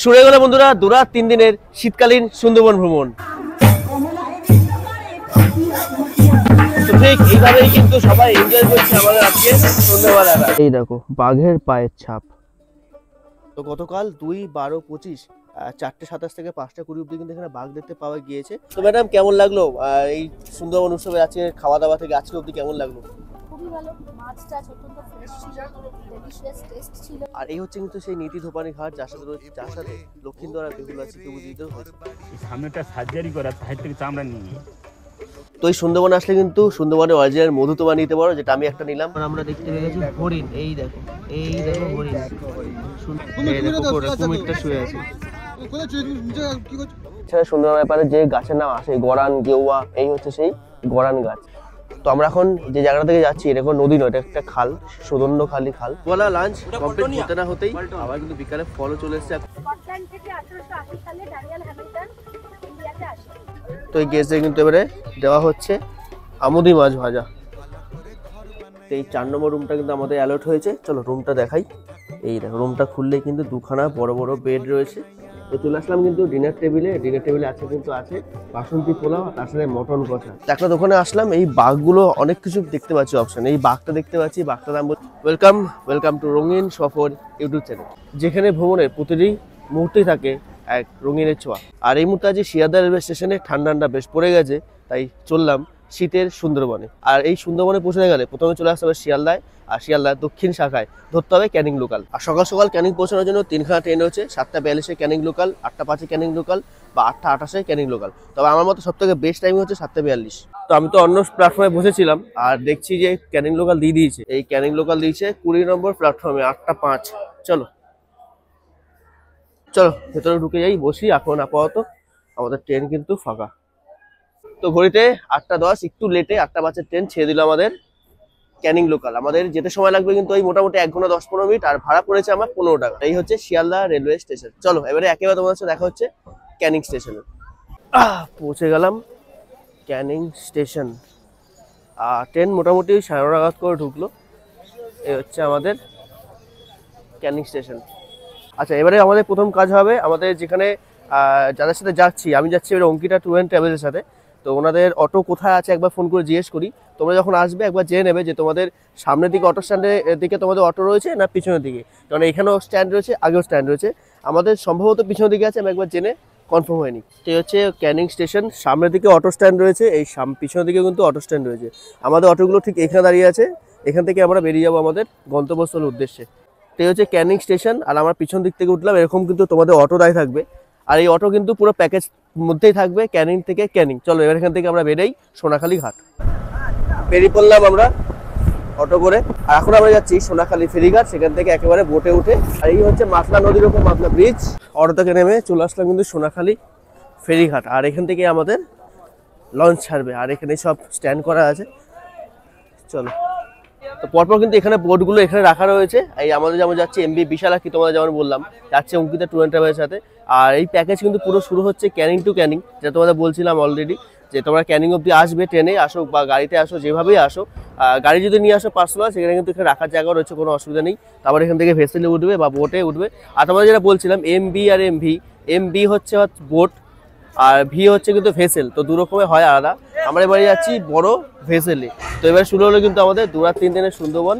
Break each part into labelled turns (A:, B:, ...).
A: শুরু হয়ে গেল বন্ধুরা দুরা 3 দিনের শীতকালীন সুন্দরবন ভ্রমণ। তো ঠিক এইভাবেই কিন্তু সবাই এনজয় করছে আমাদের আজকে সন্ধ্যাবেলাটা। এই দেখো বাঘের পায়ের ছাপ। তো গতকাল 2-12-25 4:27 থেকে 5:20 অব্দি কিন্তু এখানে বাঘ দেখতে পাওয়া গিয়েছে। তো ম্যাডাম কেমন লাগলো এই সুন্দরবন উৎসবের আজকে খাওয়া দাওয়া থেকে আজকে অব্দি কেমন লাগলো?
B: খুবই ভালো, মাছটা অত্যন্ত ফ্রেশ ছিল, ডেলিশিয়াস টেস্ট ছিল।
A: আর এই হচ্ছে কিন্তু সেই নীতি ধোপানি ঘাট যার সাথে লক্ষিন্দর আর বেহুলা স্মৃতি উজ্জীবিত হয়েছে।
C: সামনেটা সার্জারি করা তাই থেকে চামড়া নিয়ে।
A: তো এই সুন্দরবন আসলে কিন্তু সুন্দরবনের অরিজিনাল মধু তোমার নিতে পারো, যেটা আমি একটা নিলাম। আমরা দেখতে পেয়ে গেছি হরিণ। এই দেখো হরিণ, কুমিরটা শুয়ে আছে। সুন্দরবন ব্যাপারে যে গাছের নাম আসে গরান, গেওয়া, এই হচ্ছে সেই গরান গাছ। তো আমরা এখন যে জায়গাটা থেকে যাচ্ছি এটা কোনো নদী নয়, এটা একটা খাল, সুদণ্ড খালি খাল। বলা লাঞ্চ কমপ্লিট হতে না হতেই আবার কিন্তু বিকালে ফলও চলে এসেছে।
B: স্কটল্যান্ড থেকে 1880 সালে ড্যানিয়েল হ্যামিল্টন ইন্ডিয়াতে আসে।
A: তো এই গেস্টে কিন্তু এবারে দেওয়া হচ্ছে আমুদি মাছ ভাজা। তো এই 4 নম্বর রুমটা কিন্তু আমাদের অ্যালার্ট হয়েছে। চলো রুমটা দেখাই। এই দেখো রুমটা খুললেই কিন্তু দুখানা বড় বড় বেড রয়েছে। তো চলে আসলাম কিন্তু ডিনার টেবিলে আছে কিন্তু আছে বাসন্তী পোলাও আর তার সাথে মটন কষা। একটা দোকানে আসলাম, এই বাঘগুলো অনেক কিছু দেখতে পাচ্ছি অপশন। এই বাঘটা দেখতে পাচ্ছি, বাঘটার নাম ওয়েলকাম টু রঙিন সফর ইউটিউব চ্যানেল, যেখানে ভ্রমণের প্রতিটি মুহূর্তেই থাকে এক রঙিনের ছোঁয়া। আর এই মুহূর্তে আজ শিয়ালদা রেলওয়ে স্টেশনে ঠান্ডা বেশ পড়ে গেছে, তাই চললাম শীতের সুন্দরবনে। আর এই সুন্দরবনে পৌঁছতে গেলে প্রথমে চলে আসতে হবে শিয়ালদায়, আর শিয়ালদার দক্ষিণ শাখায় ধরতে হবে ক্যানিং লোকাল। আর সকাল সকাল ক্যানিং পৌঁছানোর জন্য 3খানা ট্রেন রয়েছে। 7:42-এ ক্যানিং লোকাল, 8:05-এ ক্যানিং লোকাল বা 8:28-এ ক্যানিং লোকাল। তবে আমার মতো সবথেকে বেস্ট টাইম হচ্ছে 7:42। তো আমি তো অন্য প্ল্যাটফর্মে বসেছিলাম আর দেখছি যে ক্যানিং লোকাল দিয়ে দিয়েছে। এই ক্যানিং লোকাল দিয়েছে 20 নম্বর প্ল্যাটফর্মে 8:05। চলো ভেতরে ঢুকে যাই, বসি। এখন আপাতত আমাদের ট্রেন কিন্তু ফাঁকা। তো ঘড়িতে 8:10, একটু লেটে 8:05-এর ট্রেন ছেড়ে দিল আমাদের ক্যানিং লোকাল। আমাদের যেতে সময় লাগবে কিন্তু ওই মোটামুটি 1 ঘন্টা 10-15 মিনিট, আর ভাড়া পড়েছে আমার 15 টাকা। এই হচ্ছে শিয়ালদা রেলওয়ে স্টেশন। চলো এবারে একেবারে তোমাদের সাথে দেখা হচ্ছে ক্যানিং স্টেশনে। পৌঁছে গেলাম ক্যানিং স্টেশন। আর ট্রেন মোটামুটি 9:30 নাগাদ করে ঢুকলো। এই হচ্ছে আমাদের ক্যানিং স্টেশন। আচ্ছা, এবারে আমাদের প্রথম কাজ হবে, আমাদের যেখানে যাদের সাথে যাচ্ছি, আমি যাচ্ছি এবারে অঙ্কিতা ট্যুর অ্যান্ড ট্রাভেলসের সাথে। তো ওনাদের অটো কোথায় আছে একবার ফোন করে জিজ্ঞেস করি। তোমরা যখন আসবে একবার জেনে নেবে যে তোমাদের সামনের দিকে অটো স্ট্যান্ডের দিকে তোমাদের অটো রয়েছে না পিছনের দিকে, কারণ এখানেও স্ট্যান্ড রয়েছে, আগেও স্ট্যান্ড রয়েছে। আমাদের সম্ভবত পিছনের দিকে আছে, আমি একবার জেনে কনফার্ম হয়নি। তো হচ্ছে ক্যানিং স্টেশন, সামনের দিকে অটো স্ট্যান্ড রয়েছে, এই পিছনের দিকে কিন্তু অটো স্ট্যান্ড রয়েছে। আমাদের অটোগুলো ঠিক এখানে দাঁড়িয়ে আছে, এখান থেকে আমরা বেরিয়ে যাবো আমাদের গন্তব্যস্থলের উদ্দেশ্যে। তো হচ্ছে ক্যানিং স্টেশন, আর আমরা পিছন দিক থেকে উঠলাম। এরকম কিন্তু তোমাদের অটো দাঁড়িয়ে থাকবে, আর এই অটো কিন্তু পুরো প্যাকেজ মধ্যেই থাকবে ক্যানিং থেকে ক্যানিং। চলো এবার এখান থেকে আমরা বেরোই সোনাখালী ঘাট। বেরিয়ে পড়লাম আমরা অটো করে, আর এখন আমরা যাচ্ছি সোনাখালী ফেরিঘাট, সেখান থেকে একেবারে বোটে উঠে। আর এই হচ্ছে মাতলা নদীর ওপর মাতলা ব্রিজ। অটো থেকে নেমে চলে আসলাম কিন্তু সোনাখালী ফেরিঘাট, আর এখান থেকে আমাদের লঞ্চ ছাড়বে। আর এখানে সব স্ট্যান্ড করা আছে। চলো, তো পরপর কিন্তু এখানে বোটগুলো এখানে রাখা রয়েছে। এই আমাদের যেমন যাচ্ছে এমবি বিশালাক্ষী, তোমাদের যেমন বললাম যাচ্ছে অঙ্কিতা ট্যুর অ্যান্ড ট্রাভেলের সাথে। আর এই প্যাকেজ কিন্তু পুরো শুরু হচ্ছে ক্যানিং টু ক্যানিং, যেটা তোমাদের বলছিলাম অলরেডি, যে তোমরা ক্যানিং অব্দি আসবে, ট্রেনে আসো বা গাড়িতে আসো, যেভাবেই আসো। গাড়ি যদি নিয়ে আসো পার্সোনাল, সেখানে কিন্তু এখানে রাখার জায়গা রয়েছে, কোনো অসুবিধা নেই। তারপর এখান থেকে ভেসেলে উঠবে বা বোটে উঠবে। আর তোমাদের যেটা বলছিলাম এমবি আর এমবি হচ্ছে বোট, আর ভি হচ্ছে কিন্তু ভেসেল। তো দু রকমের হয় আলাদা। আমরা এবারে যাচ্ছি বড় ভেসেলে। তো এবার শুরু হলো কিন্তু আমাদের 2-3 দিনের সুন্দরবন,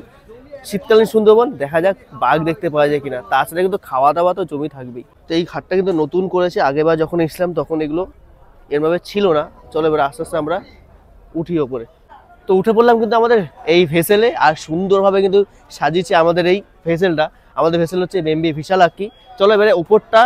A: শীতকালীন সুন্দরবন। দেখা যাক বাঘ দেখতে পাওয়া যায় কিনা, তাছাড়া কিন্তু খাওয়া দাওয়া তো জমি থাকবেই। তো এই ঘাটটা কিন্তু নতুন করেছে, আগেবার যখন এসলাম তখন এগুলো এরভাবে ছিল না। চলো এবার আস্তে আস্তে আমরা উঠি ওপরে। তো উঠে পড়লাম কিন্তু আমাদের এই ভেসেলে, আর সুন্দরভাবে কিন্তু সাজিয়েছে আমাদের এই ভেসেলটা। আমাদের ভেসেল হচ্ছে এমবি বিশালাক্ষী। চলো এবারে উপরটা,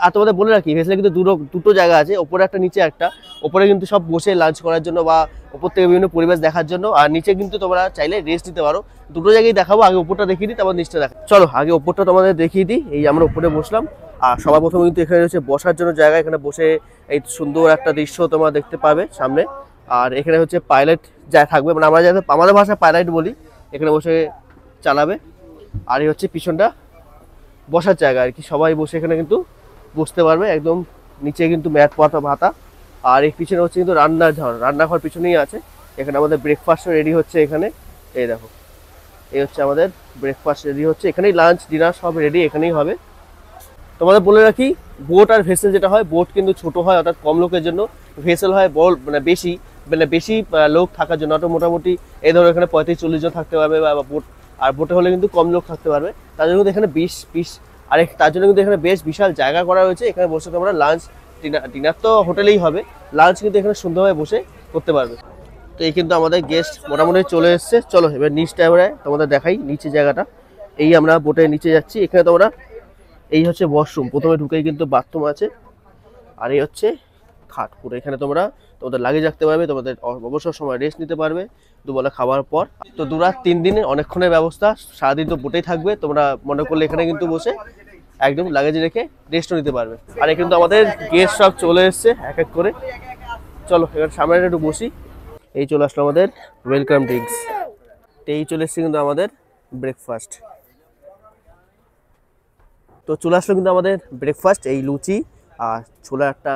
A: আর তোমাদের বলে রাখি ভেসেলে কিন্তু দুটো জায়গা আছে, ওপরে একটা নিচে একটা। ওপরে কিন্তু সব বসে লাঞ্চ করার জন্য বা ওপর থেকে বিভিন্ন পরিবেশ দেখার জন্য, আর নিচে কিন্তু তোমরা চাইলে রেস্ট নিতে পারো। দুটো জায়গায় দেখাবো, আগে উপরটা দেখিয়ে দিই, তারপর নিচটা দেখা। চলো আগে উপরটা তোমাদের দেখিয়ে দিই। এই আমরা উপরে বসলাম, আর সবার প্রথমে কিন্তু এখানে হচ্ছে বসার জন্য জায়গা। এখানে বসে এই সুন্দর একটা দৃশ্য তোমরা দেখতে পাবে সামনে। আর এখানে হচ্ছে পাইলট যা থাকবে, মানে আমরা যাতে আমাদের ভাষায় পাইলট বলি, এখানে বসে চালাবে। আর এই হচ্ছে পিছনটা বসার জায়গা আর কি, সবাই বসে এখানে কিন্তু বসতে পারবে। একদম নিচে কিন্তু ম্যাট পাতা। আর এই পিছনে হচ্ছে কিন্তু রান্নাঘর পিছনেই আছে। এখানে আমাদের ব্রেকফাস্ট রেডি হচ্ছে এখানে। এই দেখো, এই হচ্ছে আমাদের ব্রেকফাস্ট রেডি হচ্ছে এখানেই, লাঞ্চ ডিনার সব রেডি এখানেই হবে। তোমাদের বলে রাখি, বোট আর ভেসেল যেটা হয়, বোট কিন্তু ছোট হয় অর্থাৎ কম লোকের জন্য, ভেসেল হয় বড় মানে বেশি লোক থাকার জন্য, অর্থাৎ মোটামুটি এই ধরো এখানে 35-40 জন থাকতে পারবে, বা বোট, আর বোটে হলে কিন্তু কম লোক থাকতে পারবে। তার জন্য কিন্তু এখানে 20 আর তার জন্য কিন্তু এখানে বেশ বিশাল জায়গা করা হয়েছে। এখানে বসে তোমরা লাঞ্চ, ডিনার তো হোটেলেই হবে, লাঞ্চ কিন্তু এখানে সুন্দরভাবে বসে করতে পারবে। তো এই কিন্তু আমাদের গেস্ট মোটামুটি চলে এসছে। চলো এবার নিচটা এবারে তোমাদের দেখাই, নিচে জায়গাটা। এই আমরা বোটের নিচে যাচ্ছি। এখানে তোমরা, এই হচ্ছে ওয়াশরুম, প্রথমে ঢুকেই কিন্তু বাথরুম আছে, আর এই হচ্ছে খাট পুরো। এখানে তোমরা তোমাদের লাগেজ রাখতে পারবে, তোমাদের অবসর সময় রেস্ট নিতে পারবে দুবেলা খাওয়ার পর। তো 2-3 দিনে অনেকক্ষণের ব্যবস্থা, সারাদিন তো বোটেই থাকবে, তোমরা মনে করলে এখানে কিন্তু বসে একদম লাগেজ রেখে রেস্টও নিতে পারবে। আর এখানে কিন্তু আমাদের গেস্ট সব চলে এসছে এক এক করে। চলো এবার সামনে একটু বসি। এই চলে আসলো আমাদের ওয়েলকাম ড্রিঙ্কস, এই চলে এসছে কিন্তু আমাদের ব্রেকফাস্ট। তো চলে আসলো কিন্তু আমাদের ব্রেকফাস্ট, এই লুচি আর ছোলা একটা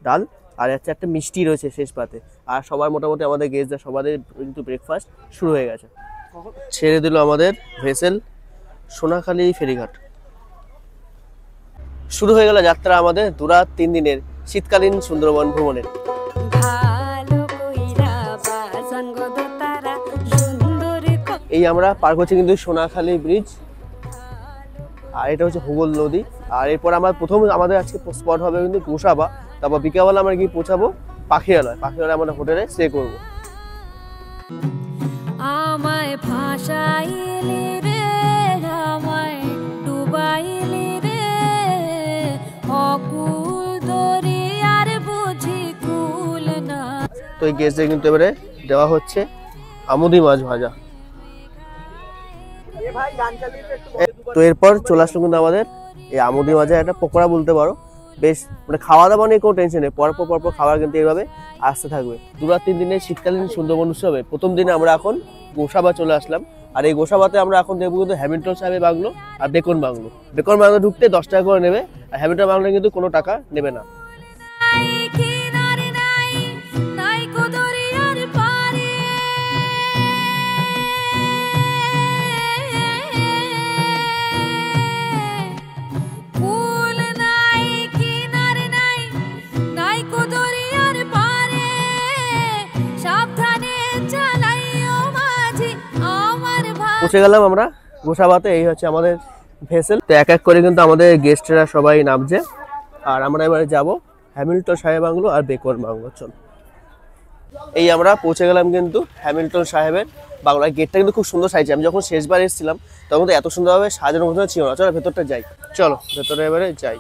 A: ডাল, আর হচ্ছে একটা মিষ্টি রয়েছে শেষ পাতে। আর সবার মোটামুটি আমাদের গেস্টরা সবাই কিন্তু ব্রেকফাস্ট শুরু হয়ে গেছে। ছেড়ে দিল আমাদের ভেসেল সোনাখালী ফেরিঘাট। শুরু হয়ে গেল যাত্রা আমাদের 2-3 দিনের শীতকালীন সুন্দরবন ভ্রমণের। এই আমরা পার করছি কিন্তু সোনাখালী ব্রিজ, আর এটা হচ্ছে হুগল নদী। আর এরপর আমরা প্রথম আমাদের আজকে স্পট হবে কিন্তু গোসাবা, তারপর বিকালবেলা আমরা গিয়ে পৌঁছাবো পাখিরালয়। পাখিরালয় আমরা হোটেলে স্টে করবো। আমায় ভাষাইলি রে, আমায় ডুবাইলি রে, অকুল দরিয়ার বুঝি কুল না। তো এই গেস্টে কিন্তু এবারে দেওয়া হচ্ছে আমুদি মাছ ভাজা। তো এরপর চলে আসলো কিন্তু আমাদের এই আমুদি মাছের একটা পকোড়া বলতে পারো। বেশ মানে খাওয়া দাওয়া নিয়ে কোনো টেনশন নেই, পরপর খাবার কিন্তু এইভাবে আসতে থাকবে। 2-3 দিনের শীতকালীন সুন্দরবন উৎসবে প্রথম দিনে আমরা এখন গোসাবা চলে আসলাম। আর এই গোসাবাতে আমরা এখন দেখবো কিন্তু হ্যামিল্টন সাহেবের বাংলো আর বেকন বাংলো। বেকন বাংলো ঢুকতে 10 টাকা করে নেবে, আর হ্যামিল্টন বাংলো কিন্তু কোনো টাকা নেবে না। পৌঁছে গেলাম আমরা গোসাবাতে। এই হচ্ছে আমাদের ভেসেল। তো এক এক করে কিন্তু আমাদের গেস্টরা সবাই নামছে, আর আমরা এবারে যাব হ্যামিল্টন সাহেব বাংলো আর বেকন বাংলো। চল এই আমরা পৌঁছে গেলাম কিন্তু হ্যামিল্টন সাহেবের বাংলার। গেটটা কিন্তু খুব সুন্দর সাইজ। আমি যখন শেষবার এসেছিলাম তখন তো এত সুন্দরভাবে সাজানো মতো ছিল না। চলো ভেতরটা যাই, চলো ভেতরে এবারে যাই।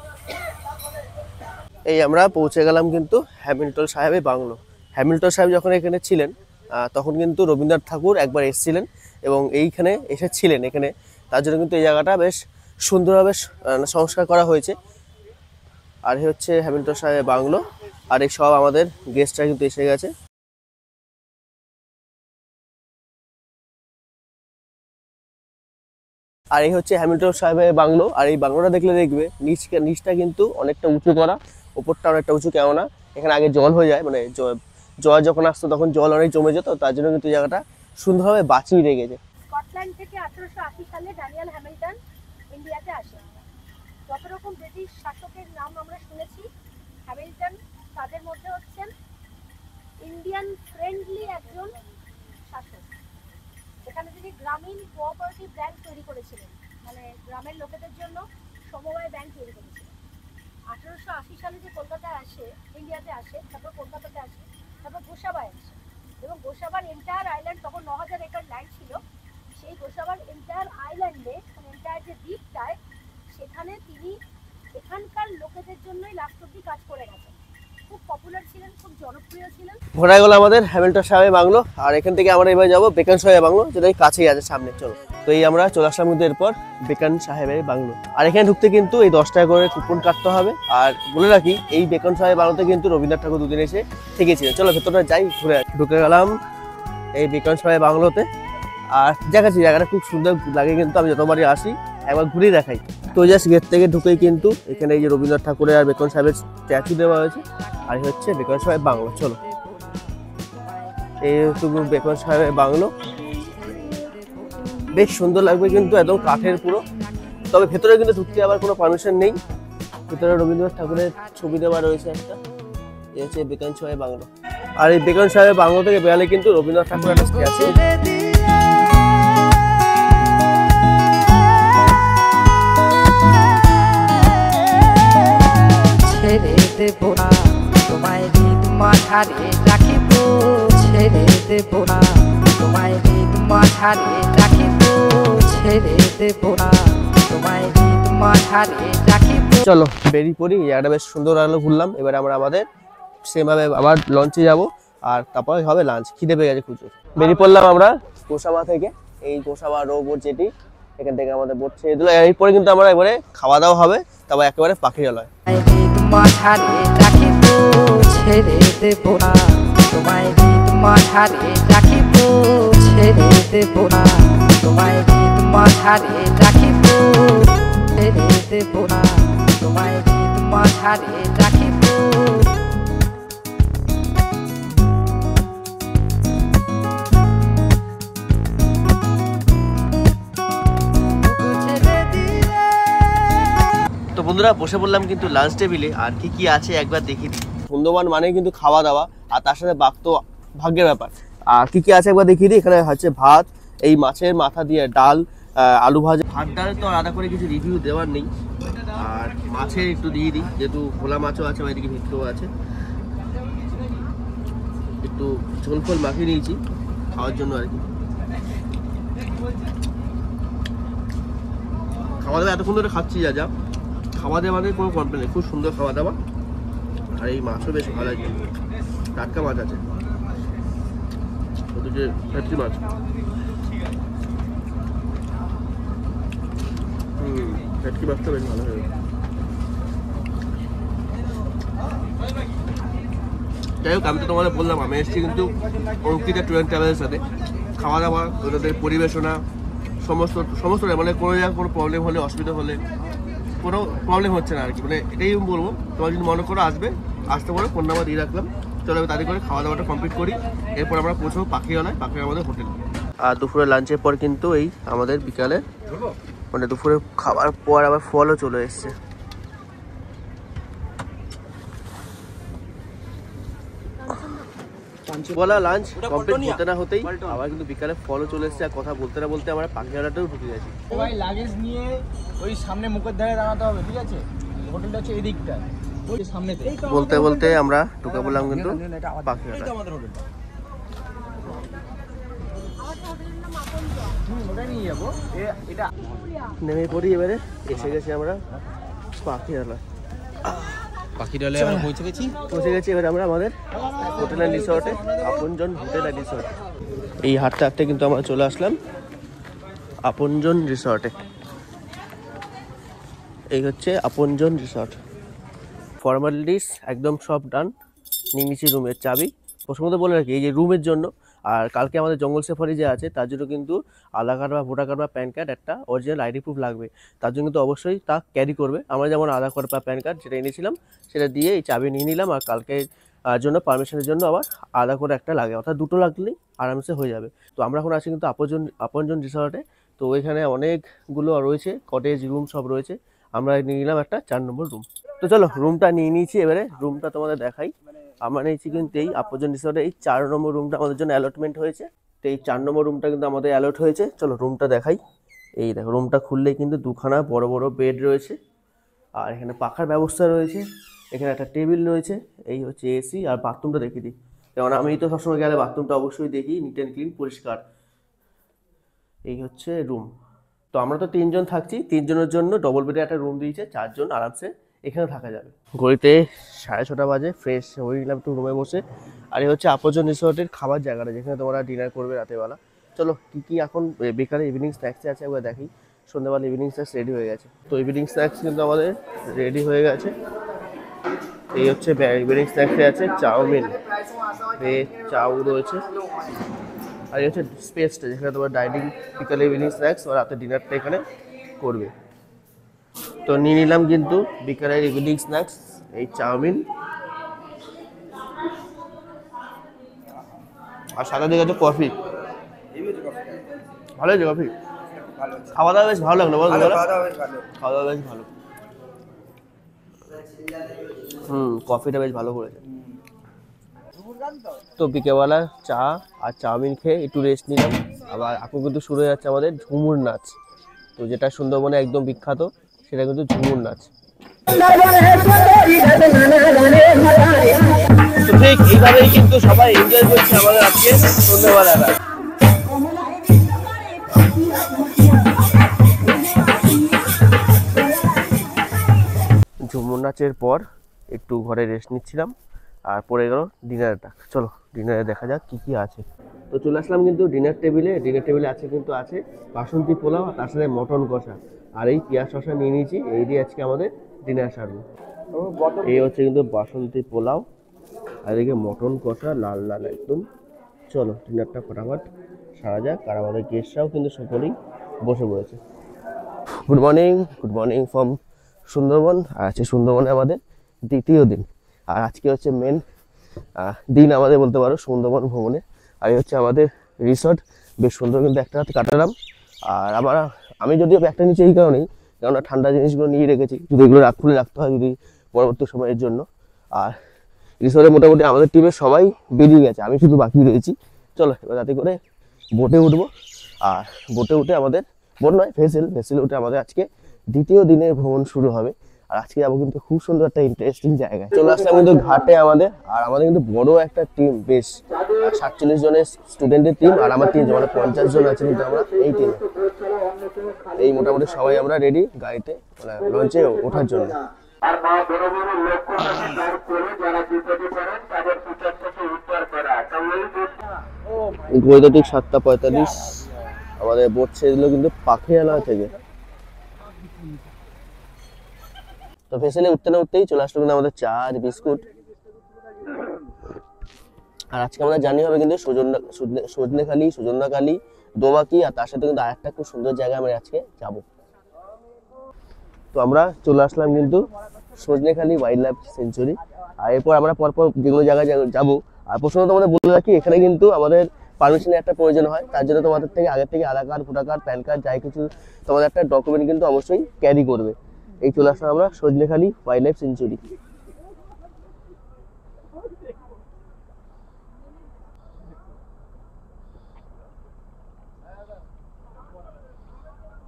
A: এই আমরা পৌঁছে গেলাম কিন্তু হ্যামিল্টন সাহেবের বাংলো। হ্যামিল্টন সাহেব যখন এখানে ছিলেন তখন কিন্তু রবীন্দ্রনাথ ঠাকুর একবার এসেছিলেন এবং এইখানে এসেছিলেন এখানে, তার জন্য কিন্তু এই জায়গাটা বেশ সুন্দরভাবে সংস্কার করা হয়েছে। আর এই হচ্ছে হ্যামিল্টন সাহেবের বাংলো, আর এই সব আমাদের গেস্টরা কিন্তু এসে গেছে। আর এই হচ্ছে হ্যামিল্টন সাহেবের বাংলো। আর এই বাংলোটা দেখলে দেখবে নিচটা কিন্তু অনেকটা উঁচু করা, ওপরটা অনেকটা উঁচু, কেননা এখানে আগে জল হয়ে যায়, মানে জল যখন আসতো তখন জল অনেক জমে যেত, তার জন্য কিন্তু এই জায়গাটা সুন্দরভাবে বাঁচিয়ে রেখেছে।
B: স্কটল্যান্ড থেকে 1880 সালে ড্যানিয়েল হ্যামিল্টন ইন্ডিয়াতে আসেন। যত রকম ব্রিটিশ শাসকের নাম আমরা শুনেছি, হ্যামিল্টন তাদের মধ্যে হচ্ছেন ইন্ডিয়ান ফ্রেন্ডলি একজন শাসক। এখানে তিনি গ্রামীণ কোঅপারেটিভ ব্যাংক তৈরি করেছিলেন, মানে গ্রামের লোকেদের জন্য সমবায় ব্যাংক তৈরি করেছিলেন। 1880 সালে যে কলকাতায় আসে, ইন্ডিয়াতে আসে, তারপর কলকাতাতে আসে, তারপর গোসাবায় আসে, এবং গোসাবার এন্টায়ার আইল্যান্ড তখন 9000 একর ল্যান্ড ছিল। সেই গোসাবার এন্টায়ার আইল্যান্ডে, মানে এন্টায়ার যে দ্বীপটায়, সেখানে তিনি এখানকার লোকেদের জন্যই লাস্ট অব্দি কাজ করে গেছেন। খুব পপুলার ছিলেন, খুব জনপ্রিয় ছিলেন।
A: ঘোরা গেল আমাদের হ্যামিল্টন সাহেবের বাংলো, আর এখান থেকে আমরা এবার যাবো বেকন সাহেবের বাংলো, যেটা কাছেই আছে সামনে। চলো তো এই আমরা চলে আসলাম কিন্তু এরপর বেকন সাহেবের বাংলো। আর এখানে ঢুকতে কিন্তু এই 10 টাকা করে কুপন কাটতে হবে। আর বলে রাখি, এই বেকন সাহেবের বাংলোতে কিন্তু রবীন্দ্রনাথ ঠাকুর 2 দিন এসে থেকেছিলেন। চলো ভেতরটা যাই, ঘুরে ঢুকে গেলাম এই বেকন সাহেবের বাংলোতে। আর দেখাচ্ছি জায়গাটা খুব সুন্দর লাগে, কিন্তু আমি যতবারই আসি একবার ঘুরেই দেখাই। তো জাস্ট গেট থেকে ঢুকেই কিন্তু এখানে এই যে রবীন্দ্রনাথ ঠাকুরের আর বেকন সাহেবের স্ট্যাচু দেওয়া হয়েছে। আর হচ্ছে বেকন সাহেবের বাংলো। চলো এই হচ্ছে বেকন সাহেবের বাংলো, বেশ সুন্দর লাগবে কিন্তু, একদম কাঠের পুরো। তবে ভেতরে কিন্তু ঢুকতে আবার কোনো পারমিশন নেই, ভিতরে রবীন্দ্রনাথ ঠাকুরের ছবি দেওয়া রয়েছে একটা। এই হচ্ছে বেকান সাহেব বাংলো। আর এই বেকান সাহেব বাংলো থেকে বেরালে কিন্তু রবীন্দ্রনাথ ঠাকুরের একটা স্ট্যাচু আছে।
D: ছেড়ে দেব না তোমায় হৃদ মাঝারে রাখিব, ছেড়ে দেব না তোমায় হৃদ মাঝারে রাখিব, ছেড়ে দেব না তোমায় হৃদ মাঝারে রাখিব।
A: চলো বেরিয়ে পড়ি, জায়গাটা বেশ সুন্দর লাগলো, ঘুরলাম। এবার আমরা আমাদের সেমভাবে আবার লঞ্চে যাব, আর তারপরে হবে লাঞ্চ। খিদে পেয়ে গেছে প্রচুর। বেরিয়ে পড়লাম আমরা গোসাবা থেকে। এই গোসাবা রোবট যেটি, এখান থেকে আমাদের বোট ছেড়ে দিল। এরপরে কিন্তু আমরা এবারে খাওয়া দাওয়া হবে, তারপর একেবারে পাখিরালয়।
D: হৃদ মাঝারে রাখিব, ছেড়ে দেব না তোমায় হৃদ মাঝারে রাখিব, ছেড়ে দেব না তোমায় হৃদ মাঝারে রাখিব, ছেড়ে দেব না তোমায় হৃদ মাঝারে রাখিব।
A: তো বন্ধুরা বসে বললাম কিন্তু লাঞ্চ টেবিলে, আর কি কি আছে একবার দেখিয়ে দিই। সুন্দরবন মানে কিন্তু খাওয়া দাওয়া, আর তার সাথে বাঘ তো ভাগ্যের ব্যাপার। আর কি কি আছে একবার দেখিয়ে দিই। এখানে হচ্ছে ভাত, এই মাছের মাথা দিয়ে ডাল, আলু ভাজা। ভাত ডাল তো আলাদা করে কিছু রিভিউ দেওয়ার নেই। আর মাছের একটু দিয়ে দিই, যেহেতু ভোলা মাছও আছে, আমার এদিকে ভেটকেও আছে। একটু ঝোল ফোল মাখিয়ে নিয়েছি খাওয়ার জন্য আর কি। খাওয়া দাওয়া এতক্ষণ ধরে খাচ্ছি, যা খাওয়া দাওয়া মানে কোনো কমপ্লেন নেই, খুব সুন্দর খাওয়া দাওয়া। আর এই মাছও বেশ ভালো আছে, টাটকা মাছ আছে, ওদিকে ভেটকি মাছ। ভেটকি মাছটা বেশ ভালো হয়ে। যাই হোক, আমি তো তোমাদের বললাম আমি এসেছি কিন্তু অঙ্কিতা ট্যুর অ্যান্ড ট্রাভেলের সাথে। খাওয়া দাওয়া, ওদের পরিবেশনা, সমস্ত মানে কোনো জায়গায় কোনো প্রবলেম হলে, অসুবিধা হলে কোনো প্রবলেম হচ্ছে না আর কি। মানে এটাই আমি বলবো, তোমার যদি মনে করো আসতে পারো, ফোন নাম্বার দিয়ে রাখলাম। চলো আমি তাড়াতাড়ি করে খাওয়া দাওয়াটা কমপ্লিট করি, এরপর আমরা পৌঁছবো পাখিরালয়, আমাদের হোটেল। আর দুপুরে লাঞ্চের পর কিন্তু এই আমাদের বিকালে মানে দুপুরে খাবার পর আবার ফলও চলে এসছে। বলা লাঞ্চ কমপ্লিট হতে না হতেই আবার কিন্তু বিকালে ফলও চলে এসছে। আর কথা বলতে না বলতে আমরা পাখিরালয়টাও ঢুকে গেছি।
E: ভাই লাগেজ নিয়ে ওই সামনে মুখের ধারে দাঁড়াতে হবে, ঠিক আছে? হোটেলটা হচ্ছে এই দিকটা, ওই সামনেতে।
A: বলতে বলতে আমরা ঢুকে বললাম কিন্তু পাখিরালয়।
E: ওটাই নিয়ে যাবো। এটা
A: নেমে পড়ি, এবারে এসে গেছি আমরা পাখিরালয়।
E: আমরা
A: পৌঁছে গেছি এবারে আমরা আমাদের হোটেল অ্যান্ড রিসর্টে, আপনজন হোটেল অ্যান্ড রিসর্ট। এই হাঁটতে হাঁটতে কিন্তু আমরা চলে আসলাম আপনজন রিসর্টে। এই হচ্ছে আপনজন রিসর্ট। ফর্মালিটিস একদম সব ডান। নিয়ে নিচ্ছি রুমের চাবি। প্রথমত বলে রাখি, এই যে রুমের জন্য আর কালকে আমাদের জঙ্গল সাফারি যে আছে তার জন্য কিন্তু আধার কার্ড বা ভোটার কার্ড বা প্যান কার্ড, একটা অরিজিনাল আইডি প্রুফ লাগবে। তার জন্য কিন্তু অবশ্যই তা ক্যারি করবে। আমরা যেমন আধার কার্ড বা প্যান কার্ড যেটা এনেছিলাম সেটা দিয়ে এই চাবি নিয়ে নিলাম। আর কালকে জন্য পারমিশনের জন্য আবার আলাদা করে একটা লাগে, অর্থাৎ দুটো লাগলেই আরামসে হয়ে যাবে। তো আমরা এখন আছি কিন্তু আপনজন রিসর্টে। তো ওইখানে অনেকগুলো রয়েছে, কটেজ রুম সব রয়েছে। আমরা নিয়ে নিলাম একটা 4 নম্বর রুম। তো চলো রুমটা নিয়ে নিয়েছি, এবারে রুমটা তোমাদের দেখাই। আমরা নিয়েছি কিন্তু এই আপনজন রিসর্টে এই 4 নম্বর রুমটা আমাদের জন্য অ্যালটমেন্ট হয়েছে। তো এই 4 নম্বর রুমটা কিন্তু আমাদের অ্যালট হয়েছে। চলো রুমটা দেখাই। এই দেখো, রুমটা খুললেই কিন্তু দুখানা বড় বড় বেড রয়েছে, আর এখানে পাখার ব্যবস্থা রয়েছে। এখানে একটা টেবিল রয়েছে, এই হচ্ছে এসি। আর বাথরুমটা দেখিয়ে দিই, কারণ আমি তো সবসময় গেলে বাথরুমটা অবশ্যই দেখি, নিট অ্যান্ড ক্লিন, পরিষ্কার। এই হচ্ছে রুম। তো আমরা তো 3 জন থাকছি, 3 জনের জন্য ডবল বেডে একটা রুম দিয়েছে, 4 জন আরামসে এখানে থাকা যাবে। ঘড়িতে 6:30 বাজে, ফ্রেশ হয়ে নিলাম একটু রুমে বসে। আর এই হচ্ছে আপনজন রিসর্টের খাবার জায়গাটা, যেখানে তোমরা ডিনার করবে রাতেরবেলা। চলো কী কী এখন বিকালে ইভিনিং স্ন্যাক্সে আছে একবার দেখি। সন্ধ্যাবেলা ইভিনিং স্ন্যাক্স রেডি হয়ে গেছে। তো ইভিনিং স্ন্যাক্স কিন্তু আমাদের রেডি হয়ে গেছে। এই হচ্ছে ইভিনিং স্ন্যাক্সে আছে চাউমিন, চাউ রয়েছে। আর এই হচ্ছে স্পেসটা, যেখানে তোমার ডাইনিং, বিকালে ইভিনিং স্ন্যাক্স আর রাতে ডিনারটা এখানে করবে। তো নিয়ে নিলাম কিন্তু বিকালের ইভিনিং স্ন্যাক্স, এই চাউমিন। আর সাথে দিকে আছে কফি। ভালো আছে কফি, খাওয়া দাওয়া বেশ ভালো লাগলো। খাওয়া দাওয়া বেশ ভালো। কফিটা বেশ ভালো করেছে। তো বিকেলবেলা চা আর চাউমিন খেয়ে একটু রেস্ট নিলাম। আবার এখন কিন্তু শুরু হয়ে যাচ্ছে আমাদের ঝুমুর নাচ। তো যেটা সুন্দরবনে একদম বিখ্যাত, সেটা কিন্তু ঝুমুর নাচ। তো ঠিক এইভাবেই কিন্তু সবাই এনজয় করছে আমাদের আজকে সন্ধ্যাবেলাটা। ঝুমুর নাচের পর একটু ঘরে রেস্ট নিচ্ছিলাম, আর পড়ে গেল ডিনারটা। চলো ডিনারে দেখা যাক কি কি আছে। তো চলে আসলাম কিন্তু ডিনার টেবিলে। ডিনার টেবিলে আছে কিন্তু আছে বাসন্তী পোলাও, আর তার সাথে মটন কষা, আর এই পেঁয়াজ শসা নিয়ে নিয়েছি। এই দিয়ে আজকে আমাদের ডিনার সারবো। এই হচ্ছে কিন্তু বাসন্তী পোলাও, আর এদিকে মটন কষা লাল লাল একদম। চলো ডিনারটা ফটাফট সারা যাক। আর আমাদের গেস্টরাও কিন্তু সকলেই বসে পড়েছে। Good morning from Sundarban. আর আছে সুন্দরবনে আমাদের দ্বিতীয় দিন, আর আজকে হচ্ছে মেন দিন আমাদের বলতে পারো সুন্দরবন ভ্রমণে। আর এই হচ্ছে আমাদের রিসর্ট, বেশ সুন্দর কিন্তু একটা রাত কাটালাম। আর আমি যদিও ব্যাগটা নিচ্ছি এই কারণেই, কেননা ঠান্ডা জিনিসগুলো নিয়ে রেখেছি, যদি এগুলো খুলে রাখতে হয় যদি পরবর্তী সময়ের জন্য। আর রিসর্টে মোটামুটি আমাদের টিমের সবাই বেরিয়ে গেছে, আমি শুধু বাকি রয়েছি। চলো এবার রাতে করে বোটে উঠবো, আর বোটে উঠে আমাদের বোট নয় ভেসেলে উঠে আমাদের আজকে দ্বিতীয় দিনের ভ্রমণ শুরু হবে। আর আজকে যাবো কিন্তু খুব সুন্দর একটা ইন্টারেস্টিং জায়গায়। চলে আসলাম কিন্তু ঘাটে আমাদের, আর আমাদের কিন্তু বড় একটা টিম, বেশ 47 জনের স্টুডেন্টের টিম, আর আমার টিম মানে 50 জন আছে কিন্তু আমরা এই টিমে। এই মোটামুটি সবাই আমরা রেডি গাড়িতে মানে লঞ্চে ওঠার জন্য। বইটা ঠিক 7:45 আমাদের বোট ছেড়ে দিল কিন্তু পাখিয়ালা থেকে। তো ভেসেলে উঠতে না উঠতেই চলে আসলো কিন্তু আমাদের চা আর বিস্কুট। আর আজকে আমাদের জার্নি হবে কিন্তু সজনেখালি, সুজনদাখালি, দোবাকি, আর তার সাথে কিন্তু আরেকটা খুব সুন্দর জায়গায় আমরা আজকে যাব। তো আমরা চলে আসলাম কিন্তু সজনেখালি ওয়াইল্ড লাইফ সেঞ্চুরি। আর এরপর আমরা পরপর যেগুলো জায়গায় যাবো। আর প্রথমত তোমাদের বলে রাখি, এখানে কিন্তু আমাদের পারমিশনের একটা প্রয়োজন হয়। তার জন্য তোমাদের থেকে আগের থেকে Aadhaar card, voter card, PAN card, যাই কিছু তোমাদের একটা ডকুমেন্ট কিন্তু অবশ্যই ক্যারি করবে। এই চলে আসলাম আমরা সজনেখালি ওয়াইল্ড লাইফ সেঞ্চুরি।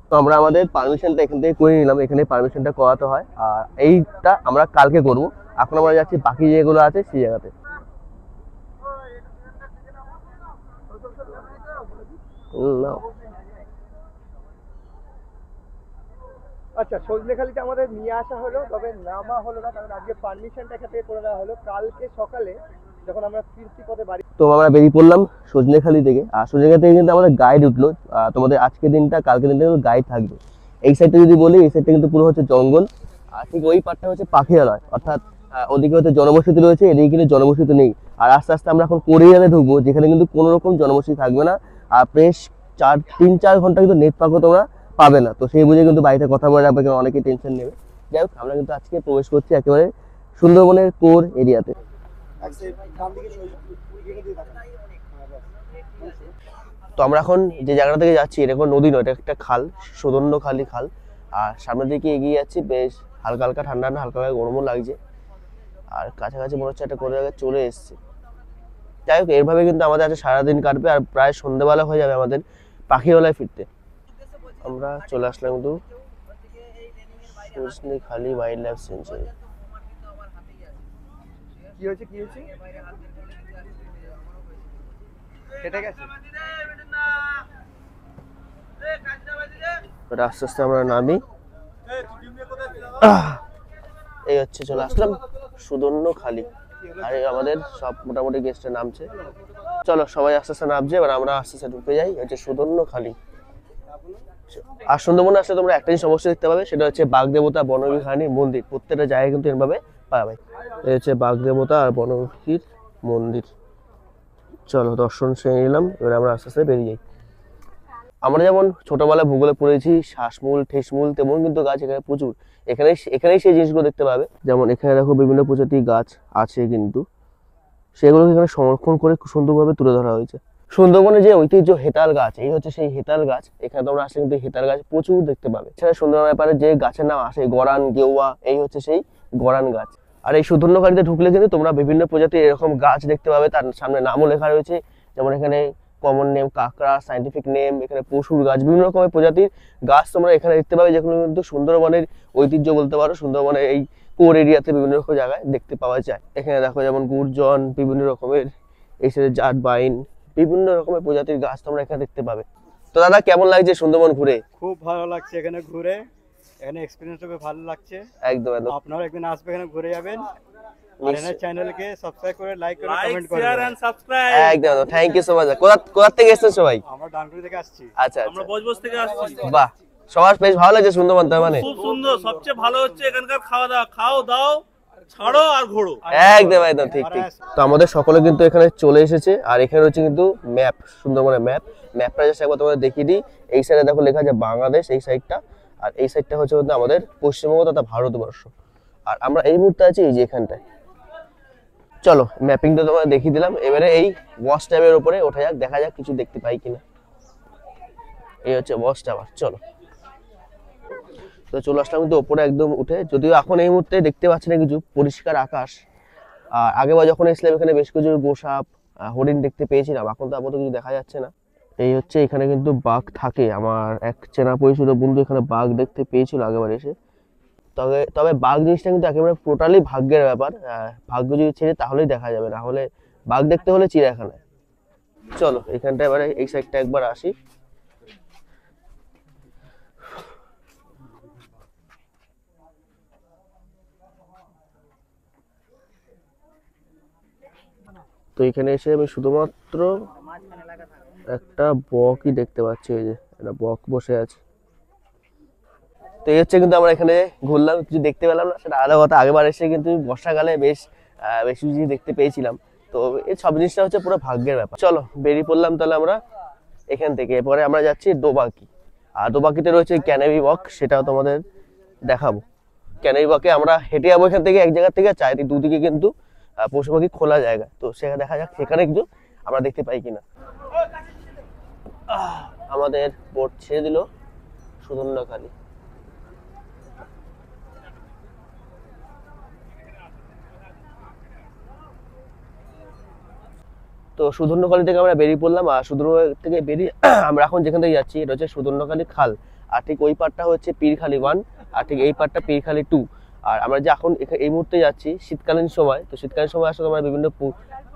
A: তো আমরা আমাদের পারমিশনটা এখান থেকে করে নিলাম, এখানে পারমিশনটা করাতে হয়। আর এইটা আমরা কালকে করব। এখন আমরা যাচ্ছি বাকি যেগুলো আছে সেই জায়গাতে।
E: আচ্ছা, সজনেখালিতে আমাদের নিয়ে আসা হলো, তবে নামা হলো না, কারণ আজকে পারমিশনটা এখান থেকে করে দেওয়া হলো। কালকে সকালে যখন আমরা ফিরতি পথে বাড়ি,
A: তো আমরা বেরিয়ে পড়লাম সজনেখালি থেকে। আর সজনেখালি থেকে কিন্তু আমাদের গাইড উঠলো। তোমাদের আজকের দিনটা কালকের দিনটা কিন্তু গাইড থাকবে। এই সাইডটা যদি বলি, এই সাইডটা কিন্তু পুরো হচ্ছে জঙ্গল, আর ঠিক ওই পাটটা হচ্ছে পাখিরালয়, অর্থাৎ ওদিকে হচ্ছে জনবসতি রয়েছে, এদিকে কিন্তু জনবসতি নেই। আর আস্তে আস্তে আমরা এখন কোরিয়ারে ঢুকবো, যেখানে কিন্তু কোনো রকম জনবসতি থাকবে না। আর বেশ 3-4 ঘন্টা কিন্তু নেট পাকও তোমরা পাবে না। তো সেই বুঝে কিন্তু বাড়িতে কথা বলে রাখবে, অনেকে টেনশন নেবে। যাই হোক, আমরা কিন্তু আজকে প্রবেশ করছি একেবারে সুন্দরবনের কোর এরিয়াতে। তো আমরা এখন যে জায়গাটা থেকে যাচ্ছি, এটা কোনো নদী নয়, এটা একটা খাল, সুদন্ডখালি খাল। আর সামনের দিকে এগিয়ে যাচ্ছি, বেশ হালকা হালকা ঠান্ডা না, হালকা হালকা গরমও লাগছে। আর কাছাকাছি মনে হচ্ছে একটা কোনো জায়গায় চলে এসছে। যাই হোক, এইভাবে কিন্তু আমাদের আজকে সারাদিন কাটবে, আর প্রায় সন্ধ্যেবেলা হয়ে যাবে আমাদের পাখিরালয় ফিরতে। আমরা চলে আসলাম কিন্তু সজনেখালি ওয়াইল্ড লাইফ সেঞ্চুরি।
E: কি হয়েছে কেটে গেছে।
A: আস্তে আস্তে আমরা নামি। এই হচ্ছে চলে আসলাম সুদন্ডখালি। আর আমাদের সব মোটামুটি গেস্টে নামছে। চলো সবাই আস্তে আস্তে নামছে, এবার আমরা আস্তে আস্তে ঢুকে যাই। হচ্ছে সুদন্ডখালি। আর সুন্দরবনে আসলে তোমরা একটা জিনিস অবশ্যই দেখতে পাবে, সেটা হচ্ছে বাগদেবতা বনবিহারী মন্দির। প্রত্যেকটা জায়গায় কিন্তু এভাবে পাবে। এই হচ্ছে বাগদেবতা আর বনবিহারীর মন্দির। চলো দর্শন সেরে নিলাম, এবার আমরা আস্তে আস্তে বেরিয়ে যাই। আমরা যেমন ছোটবেলায় ভূগোলে পড়েছি শ্বাসমূল, ঠেসমূল, তেমন কিন্তু গাছ এখানে প্রচুর। এখানেই সেই জিনিসগুলো দেখতে পাবে। যেমন এখানে দেখো বিভিন্ন প্রজাতির গাছ আছে, কিন্তু সেগুলো এখানে সংরক্ষণ করে খুব সুন্দরভাবে তুলে ধরা হয়েছে। সুন্দরবনে যে ঐতিহ্য হেতাল গাছ, এই হচ্ছে সেই হেতাল গাছ। এখানে তোমরা আসলে কিন্তু হেতাল গাছ প্রচুর দেখতে পাবে। এছাড়া সুন্দরবনের ব্যাপারে যে গাছের নাম আসে, গরান, গেওয়া, এই হচ্ছে সেই গরান গাছ। আর এই সুধন্যকারীতে ঢুকলে কিন্তু তোমরা বিভিন্ন প্রজাতির এরকম গাছ দেখতে পাবে, তার সামনে নামও লেখা রয়েছে, যেমন এখানে কমন নেম কাঁকড়া, সাইন্টিফিক নেম, এখানে পশুর গাছ, বিভিন্ন রকমের প্রজাতির গাছ তোমরা এখানে দেখতে পাবে, যেগুলো কিন্তু সুন্দরবনের ঐতিহ্য বলতে পারো। সুন্দরবনের এই কোর এরিয়াতে বিভিন্ন রকম জায়গায় দেখতে পাওয়া যায়। এখানে দেখো যেমন গুর্জন, বিভিন্ন রকমের এই সাইডে জাট বাইন, বিভিন্ন রকমের প্রজাতির গাছ তোমরা এখানে দেখতে পাবে। তো দাদা কেমন লাগছে সুন্দরবন ঘুরে?
F: খুব ভালো লাগছে এখানে ঘুরে, এখানে এক্সপিরিয়েন্সটা খুব ভালো লাগছে।
A: একদম একদম,
F: আপনারা একদিন আসবে এখানে ঘুরে যাবেন। আর এখানে চ্যানেলকে সাবস্ক্রাইব করে লাইক করে কমেন্ট করে শেয়ার এন্ড সাবস্ক্রাইব।
A: একদম, থ্যাংক ইউ সো মাচ। কোথা থেকে এসেছেন সবাই?
F: আমরা ডানকুনি থেকে আসছি।
A: আচ্ছা,
G: আমরা বজবজ থেকে আসছি।
A: বাহ, সবার বেশ ভালো লাগছে সুন্দরবন তার মানে?
G: খুব সুন্দর, সবচেয়ে ভালো হচ্ছে এখানকার খাওয়া দাওয়া। খাও দাও, ছাড়ো আর ঘোরো।
A: একদম একদম ঠিক ঠিক। তো আমাদের সকলে কিন্তু এখানে চলে এসেছে, আর এখানে হচ্ছে কিন্তু ম্যাপ, সুন্দরবনের ম্যাপটা জাস্ট একবার তোমাদের দেখিয়ে দিই। এই সাইডে দেখো লেখা আছে বাংলাদেশ, এই সাইডটা, আর এই সাইডটা হচ্ছে কিন্তু আমাদের পশ্চিমবঙ্গ তথা ভারতবর্ষ। আর আমরা এই মুহূর্তে আছি এই যে এখানটায়। চলো ম্যাপিংটা তোমাদের দেখিয়ে দিলাম, এবারে এই ওয়াচ টাওয়ারের উপরে ওঠা যাক, দেখা যাক কিছু দেখতে পাই কিনা। এই হচ্ছে ওয়াচ টাওয়ার। চলো, তো চলে আসলাম কিন্তু ওপরে একদম উঠে, যদিও এখন এই মুহূর্তে দেখতে পাচ্ছি না কিছু, পরিষ্কার আকাশ। আর আগেবার যখন এসেছিলাম এখানে বেশ কিছু গোসাপ, হরিণ দেখতে পেয়েছিলাম, এখন তো আপাতত কিছু দেখা যাচ্ছে না। এই হচ্ছে এখানে কিন্তু বাঘ থাকে, আমার এক চেনা পরিচিত বন্ধু এখানে বাঘ দেখতে পেয়েছিল আগেবার এসে। তবে বাঘ জিনিসটা কিন্তু একেবারে টোটালি ভাগ্যের ব্যাপার, ভাগ্য যদি ছেড়ে তাহলেই দেখা যাবে, না হলে বাঘ দেখতে হলে চিড়িয়াখানায়। চলো এখানটা এবারে এই সাইডটা একবার আসি। তো এখানে এসে আমি শুধুমাত্র একটা বকই দেখতে পাচ্ছি, এই যে একটা বক বসে আছে। তো এই হচ্ছে কিন্তু আমরা এখানে ঘুরলাম, কিছু দেখতে পেলাম না সেটা আলাদা কথা। আগেবার এসে কিন্তু বর্ষাকালে বেশ বেশি জিনিস দেখতে পেয়েছিলাম। তো এই সব জিনিসটা হচ্ছে পুরো ভাগ্যের ব্যাপার। চলো বেরিয়ে পড়লাম তাহলে আমরা এখান থেকে। এরপরে আমরা যাচ্ছি দোবাকি, আর দোবাকিতে রয়েছে ক্যানেরি ওয়াক, সেটাও তোমাদের দেখাবো। ক্যানেরি ওয়াকে আমরা হেঁটে যাবো এখান থেকে, এক জায়গা থেকে চারিদিকে দুদিকে কিন্তু পশু পাখি খোলা জায়গা, তো সেখানে দেখা যাক সেখানে কিছু আমরা দেখতে পাই কিনা। আমাদের বোট ছেড়ে দিল সুধন্যখালি। তো সুধন্যখালি থেকে আমরা বেরিয়ে পড়লাম, আর সুধন্যখালি থেকে বেরিয়ে আমরা এখন যেখান থেকে যাচ্ছি এটা হচ্ছে সুধন্যখালি খাল, আর ঠিক ওই পারটা হচ্ছে পীরখালি 1, আর ঠিক এই পারটা পীরখালি 2। আর আমরা যে এখন এই মুহূর্তে যাচ্ছি শীতকালীন সময়, তো শীতকালীন সময় আসলে আমরা বিভিন্ন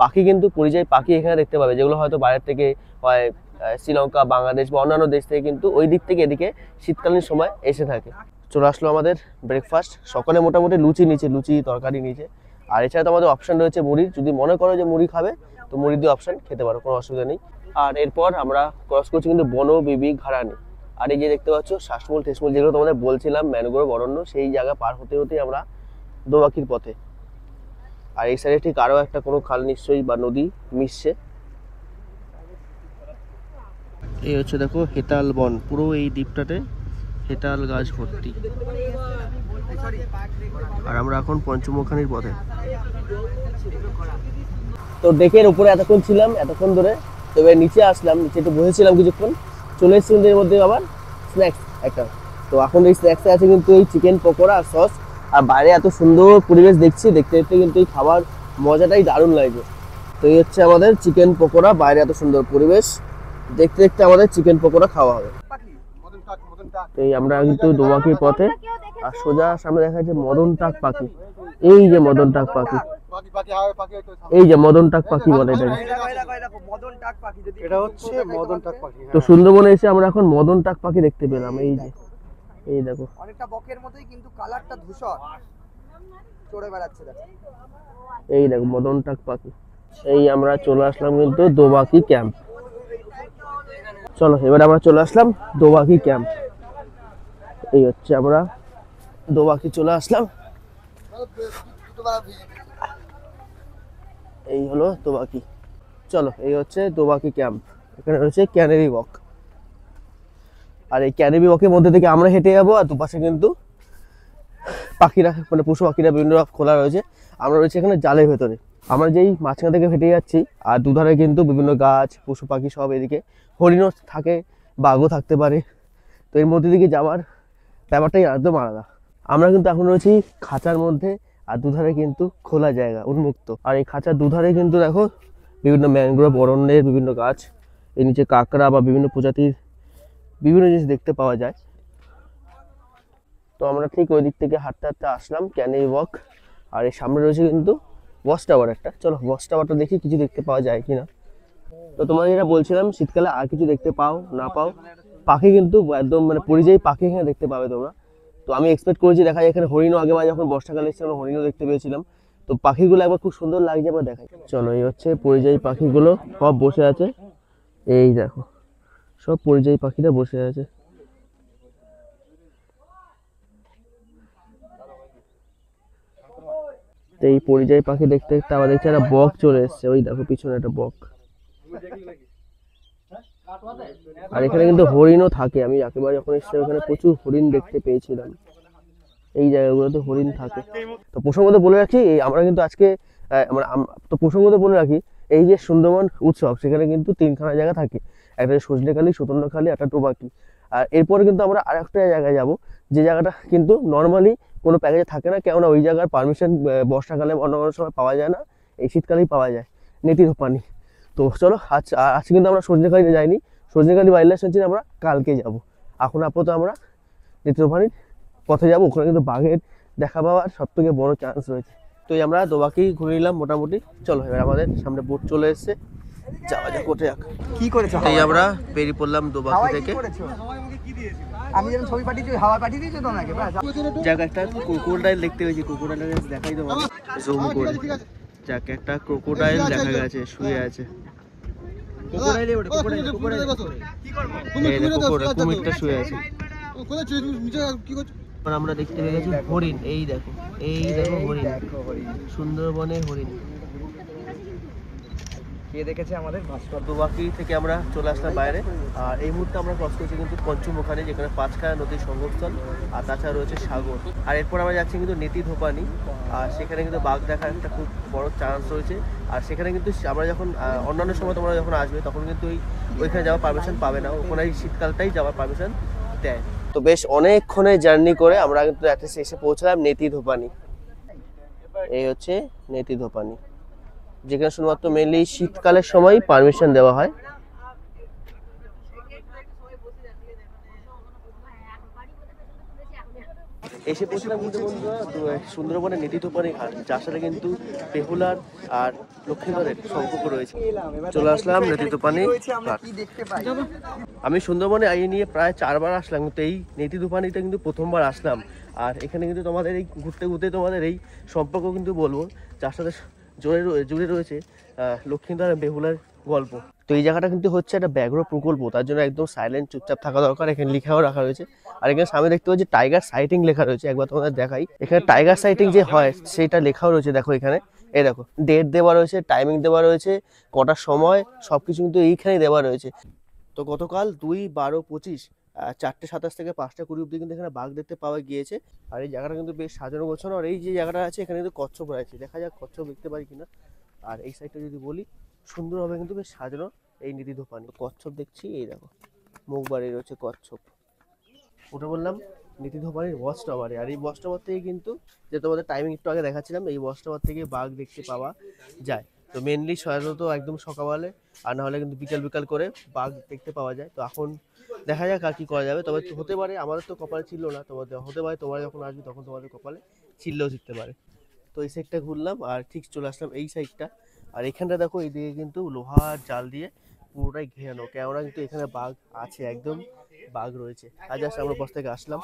A: পাখি কিন্তু পরিযায়ী পাখি এখানে দেখতে পাবে, যেগুলো হয়তো বাইরের থেকে হয় শ্রীলঙ্কা, বাংলাদেশ বা অন্যান্য দেশ থেকে কিন্তু ওই দিক থেকে এদিকে শীতকালীন সময় এসে থাকে। চলে আসলো আমাদের ব্রেকফাস্ট, সকালে মোটামুটি লুচি তরকারি নিচে, আর এছাড়া তো আমাদের অপশন রয়েছে মুড়ির, যদি মনে করো যে মুড়ি খাবে তো মুড়ি দিয়ে অপশন খেতে পারো, কোনো অসুবিধা নেই। আর এরপর আমরা ক্রস করছি কিন্তু বনো বিবি ঘাড়ানি, আর এই যে দেখতে পাচ্ছ শ্বাসমূল ঠেসমূল যেগুলো তোমাদের বলছিলাম ম্যানগ্রোভ অরণ্য, সেই জায়গা পার হতে হতে আমরা দোবাকির পথে। আর এই সাইডে ঠিক আরো একটা কোনো খাল নিশ্চয়ই বা নদী মিশছে। এই হচ্ছে দেখো হেতাল বন, পুরো এই দ্বীপটাতে হেতাল গাছ ভর্তি। আর আমরা এখন পঞ্চমুখানির পথে। তো ডেকের উপরে এতক্ষণ ছিলাম, এতক্ষণ ধরে, তবে নিচে আসলাম, নিচে একটু বসেছিলাম কিছুক্ষণ, চলে এসেছি এর মধ্যে আবার স্ন্যাক্স একটা। তো এখন এই স্ন্যাক্সে আছে কিন্তু এই চিকেন পকোড়া আর সস, আর বাইরে এত সুন্দর পরিবেশ দেখছি, দেখতে দেখতে কিন্তু এই খাবার মজাটাই দারুণ লাগছে। তো এই হচ্ছে আমাদের চিকেন পকোড়া, বাইরে এত সুন্দর পরিবেশ, দেখতে দেখতে আমাদের চিকেন পকোড়া খাওয়া হবে। তো এই আমরা কিন্তু দোবাকির পথে, আর সোজা সামনে দেখা যাচ্ছে মদন টাক পাখি, এই যে মদন টাক পাখি, এই যে মদন টাক পাখি বলে এটাকে।
E: এটা হচ্ছে মদন টাক পাখি।
A: তো সুন্দরবনে এসে আমরা এখন মদন টাক পাখি দেখতে পেলাম, এই যে এই দেখো,
E: অনেকটা বকের মতোই কিন্তু কালারটা ধূসর, চড়ে বেড়াচ্ছে দেখো।
A: এই দেখো মদন টাক পাখি। এই আমরা চলে আসলাম কিন্তু দোবাকি ক্যাম্প। চলো এবার আমরা চলে আসলাম দোবাকি ক্যাম্প। এই হচ্ছে আমরা দোবাকি চলে আসলাম, এই হলো দোবাকি। চলো এই হচ্ছে দোবাকি ক্যাম্প, এখানে রয়েছে ক্যানেরি ওয়াক, আর এই ক্যানেরি ওয়াকের মধ্যে থেকে আমরা হেঁটে যাবো, আর দুপাশে কিন্তু পাখিরা মানে পশু পাখিরা বিভিন্ন খোলা রয়েছে, আমরা রয়েছে এখানে জালের ভেতরে। আমরা যেই মাঝখান থেকে হেঁটে যাচ্ছি, আর দুধারে কিন্তু বিভিন্ন গাছ পশু পাখি সব, এদিকে হরিণও থাকে, বাঘও থাকতে পারে, তো এর মধ্যে দিকে যাওয়ার ব্যাপারটাই একদম আলাদা। আমরা কিন্তু এখন রয়েছি খাঁচার মধ্যে, আর দুধারে কিন্তু খোলা জায়গা, উন্মুক্ত। আর এই খাঁচার দুধারে কিন্তু দেখো বিভিন্ন ম্যানগ্রোভ অরণ্যের বিভিন্ন গাছ, এর নিচে কাঁকড়া বা বিভিন্ন প্রজাতির বিভিন্ন জিনিস দেখতে পাওয়া যায়। তো আমরা ঠিক ওই দিক থেকে হাঁটতে হাঁটতে আসলাম ক্যানেল ওয়াক। আর এর সামনে রয়েছে কিন্তু ওয়াচ টাওয়ার একটা। চলো ওয়াচ টাওয়ারটা দেখি কিছু দেখতে পাওয়া যায় কিনা। তো তোমাদের যেটা বলছিলাম, শীতকালে আর কিছু দেখতে পাও না পাও, পাখি কিন্তু একদম মানে পরিযায়ী পাখি এখানে দেখতে পাবে তোমরা। তো আমি এক্সপেক্ট করেছি দেখা যায় এখানে হরিণও আগেবার যখন বর্ষাকালে এসেছিলাম হরিণও দেখতে পেয়েছিলাম। তো পাখিগুলো একবার খুব সুন্দর লাগছে, একবার দেখাই। চলো এই হচ্ছে পরিযায়ী পাখিগুলো সব বসে আছে, এই দেখো সব পরিযায়ী পাখিরা বসে আছে। তো এই পরিযায়ী পাখি দেখতে দেখতে আবার দেখছি একটা বক চলে এসছে, ওই দেখো পিছনে একটা বক। আর এখানে কিন্তু হরিণও থাকে, আমি একেবারে যখন এসেছিলাম এখানে প্রচুর হরিণ দেখতে পেয়েছিলাম, এই জায়গাগুলোতে হরিণ থাকে। তো প্রসঙ্গত বলে রাখি আমরা কিন্তু আজকে তো প্রসঙ্গত বলে রাখি এই যে সুন্দরবন উৎসব, সেখানে কিন্তু তিনখানা জায়গা থাকে, একটা সজনেখালি, সুতন্দ্রখালি, একটা টোবাকি। আর এরপরে কিন্তু আমরা আর একটা জায়গায় যাব, যে জায়গাটা কিন্তু নর্মালি কোনো প্যাকেজে থাকে না, কেননা ওই জায়গার পারমিশন বর্ষাকালে অন্য কোনো সময় পাওয়া যায় না, এই শীতকালেই পাওয়া যায়, নেতিধোপানি। তো চলো আজকে কিন্তু আমরা সজনেখালিতে যাইনি, সজনেখালি ওয়াইল্ড লাইফ সেঞ্চুরি আমরা কালকে যাব। এখন আপাতত আমরা নেতিধোপানির পথে যাবো, ওখানে কিন্তু বাঘের দেখা পাওয়ার সব থেকে বড় চান্স রয়েছে। তো আমরা দোবাকেই ঘুরে নিলাম মোটামুটি। চলো এবার আমাদের সামনে বোট চলে এসছে, যাওয়া যাক কোটে যাক।
E: কি করেছো?
A: এই আমরা বেরিয়ে পড়লাম দোবাকি থেকে।
E: আমি যেন ছবি পাঠিয়েছি, হাওয়া পাঠিয়ে দিয়েছো তো আমাকে।
A: যাক একটা ক্রোকোডাইল দেখতে পেয়েছি, ক্রোকোডাইল দেখাই দেবো জুম করে। যাক একটা ক্রোকোডাইল দেখা গেছে, শুয়ে আছে। কুমিরটা শুয়ে আছে। আমরা দেখতে পেয়ে গেছি হরিণ, এই দেখো হরিণ, সুন্দরবনের হরিণ।
E: কে দেখেছে আমাদের ভাস্কর?
A: দোবাকি থেকে আমরা চলে আসলাম বাইরে। আর এই মুহূর্তে আমরা ক্রস করছি কিন্তু পঞ্চমুখানি, যেখানে পাঁচখানা নদীর সংযোগস্থল, আর তাছাড়া রয়েছে সাগর। আর এরপর আমরা যাচ্ছি কিন্তু নেতিধোপানি, আর সেখানে কিন্তু বাঘ দেখার একটা খুব বড় চান্স রয়েছে। আর সেখানে কিন্তু আমরা যখন অন্যান্য সময় তোমরা যখন আসবে তখন কিন্তু ওইখানে যাওয়ার পারমিশন পাবে না, ওখানে শীতকালটাই যাওয়ার পারমিশন দেয়। তো বেশ অনেকক্ষণে জার্নি করে আমরা কিন্তু এসে পৌঁছলাম নেতিধোপানি। এই হচ্ছে নেতিধোপানি, যেখানে শুধুমাত্র মেনলি শীতকালের সময় পারমিশন দেওয়া হয়। এসে পৌঁছলাম কিন্তু বন্ধুরা সুন্দরবনের নেতিধোপানি ঘাট, যার সাথে কিন্তু বেহুলার আর লক্ষ্মীধরের সম্পর্ক রয়েছে। চলে আসলাম নেতিধোপানি ঘাট। আমি সুন্দরবনে আইয়ে নিয়ে প্রায় 4 বার আসলাম, কিন্তু এই নেতিধোপানিতে কিন্তু প্রথমবার আসলাম। আর এখানে কিন্তু তোমাদের এই ঘুরতে ঘুরতে তোমাদের এই সম্পর্ক কিন্তু বলবো, যার সাথে জুড়ে রয়েছে লক্ষ্মীধর আর বেহুলার গল্প। তো এই জায়গাটা কিন্তু হচ্ছে একটা ব্যাঘ্র প্রকল্প, তার জন্য একদম সাইলেন্ট চুপচাপ থাকা দরকার। এখানে লেখাও রাখা রয়েছে, আর এখানে সামনে দেখতে পাচ্ছি টাইগার সাইটিং লেখা রয়েছে, একবার তোমাদের দেখাই। এখানে টাইগার সাইটিং যে হয় সেটা লেখাও রয়েছে, দেখো এখানে, এই দেখো ডেট দেওয়া রয়েছে, টাইমিং দেওয়া রয়েছে, কটার সময়, সবকিছু কিন্তু এইখানেই দেওয়া রয়েছে। তো গতকাল 2/12/25 4:27 থেকে 5:20 অব্দি কিন্তু এখানে বাঘ দেখতে পাওয়া গিয়েছে। আর এই জায়গাটা কিন্তু বেশ সাজানো গোছানো। আর এই যে জায়গাটা আছে এখানে কিন্তু কচ্ছপ রয়েছে, দেখা যাক কচ্ছপ দেখতে পারি কিনা। আর এই সাইডটা যদি বলি, সুন্দরভাবে কিন্তু বেশ সাজানো এই নেতিধোপানি। কচ্ছপ দেখছি, এই দেখো মুখ বাড়ি রয়েছে কচ্ছপ। ওটা বললাম নেতিধোপানির ওয়াচ টাওয়ারে। আর এই ওয়াচ টাওয়ার থেকে কিন্তু, যে তোমাদের টাইমিং একটু আগে দেখাচ্ছিলাম, এই ওয়াচ টাওয়ার থেকে বাঘ দেখতে পাওয়া যায়। তো মেনলি সাধারণত একদম সকালে, আর নাহলে কিন্তু বিকাল করে বাঘ দেখতে পাওয়া যায়। তো এখন দেখা যাক আর কি করা যাবে। তবে হতে পারে আমাদের তো কপালে ছিল না, তোমাদের হতে পারে তোমরা যখন আসবে তখন তোমাদের কপালে ছিললেও শিখতে পারে। তো এই সাইডটা ঘুরলাম আর ঠিক চলে আসলাম এই সাইডটা। আর এখানটা দেখো, এইদিকে কিন্তু লোহার জাল দিয়ে পুরোটাই ঘেরানো, কেননা কিন্তু এখানে বাঘ আছে, একদম বাঘ রয়েছে। আর জাস্ট আমরা বস থেকে আসলাম।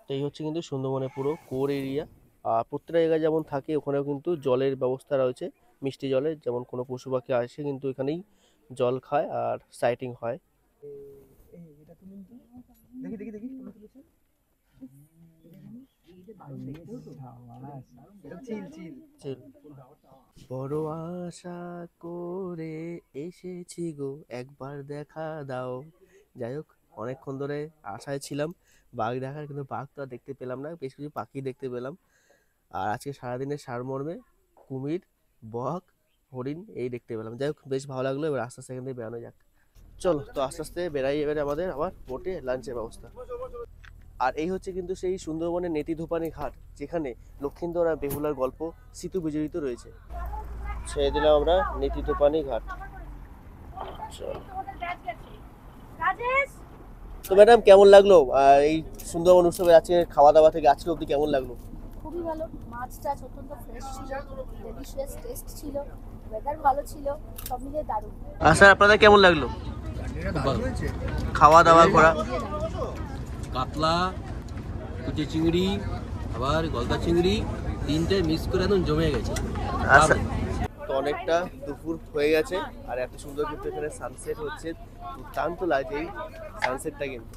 A: তো এই হচ্ছে কিন্তু সুন্দরবনের পুরো কোর এরিয়া। আর প্রত্যেকটা জায়গায় যেমন থাকে, ওখানেও কিন্তু জলের ব্যবস্থা রয়েছে, মিষ্টি জলের, যেমন কোনো পশু পাখি আসে কিন্তু এখানেই জল খায় আর সাইটিং হয়। বড় আশা করে এসেছি গো, একবার দেখা দাও। যাই হোক, অনেকক্ষণ ধরে আশায় ছিলাম বাঘ দেখার, কিন্তু বাঘ তো আর দেখতে পেলাম না, বেশ কিছু পাখি দেখতে পেলাম। আর আজকে সারাদিনের সারমর্মে কুমির, বক, হরিণ এই দেখতে পেলাম। যাই হোক, বেশ ভালো লাগলো। এবার আস্তে আস্তে এখান থেকে বেরানো যাক। চলো তো আস্তে আস্তে বেরাই। এবারে আমাদের আবার বোটে লাঞ্চের ব্যবস্থা। আর এই হচ্ছে কিন্তু সেই সুন্দরবনের নেতিধোপানি ঘাট, যেখানে লক্ষিন্দর আর বেহুলার গল্প স্মৃতি বিজড়িত রয়েছে। ছেড়ে দিলাম আমরা নেতিধোপানি ঘাট। তো ম্যাডাম কেমন লাগলো এই সুন্দরবন উৎসবে আজকে খাওয়া দাওয়া থেকে আজকে অবধি কেমন লাগলো?
B: খুবই ভালো, মাছটা অত্যন্ত ফ্রেশ ছিল, ডেলিশিয়াস টেস্ট ছিল, ওয়েদার ভালো ছিল, সব মিলিয়ে দারুণ।
A: আর স্যার আপনাদের কেমন লাগলো খাওয়া দাওয়া করা?
H: কাতলা, কুচি চিংড়ি, আবার গলদা চিংড়ি, তিনটে মিক্স করে একদম জমে গেছে।
A: আচ্ছা, তো অনেকটা দুপুর হয়ে গেছে আর এত সুন্দর কিন্তু এখানে সানসেট হচ্ছে, দুর্দান্ত লাগছে এই সানসেটটা। কিন্তু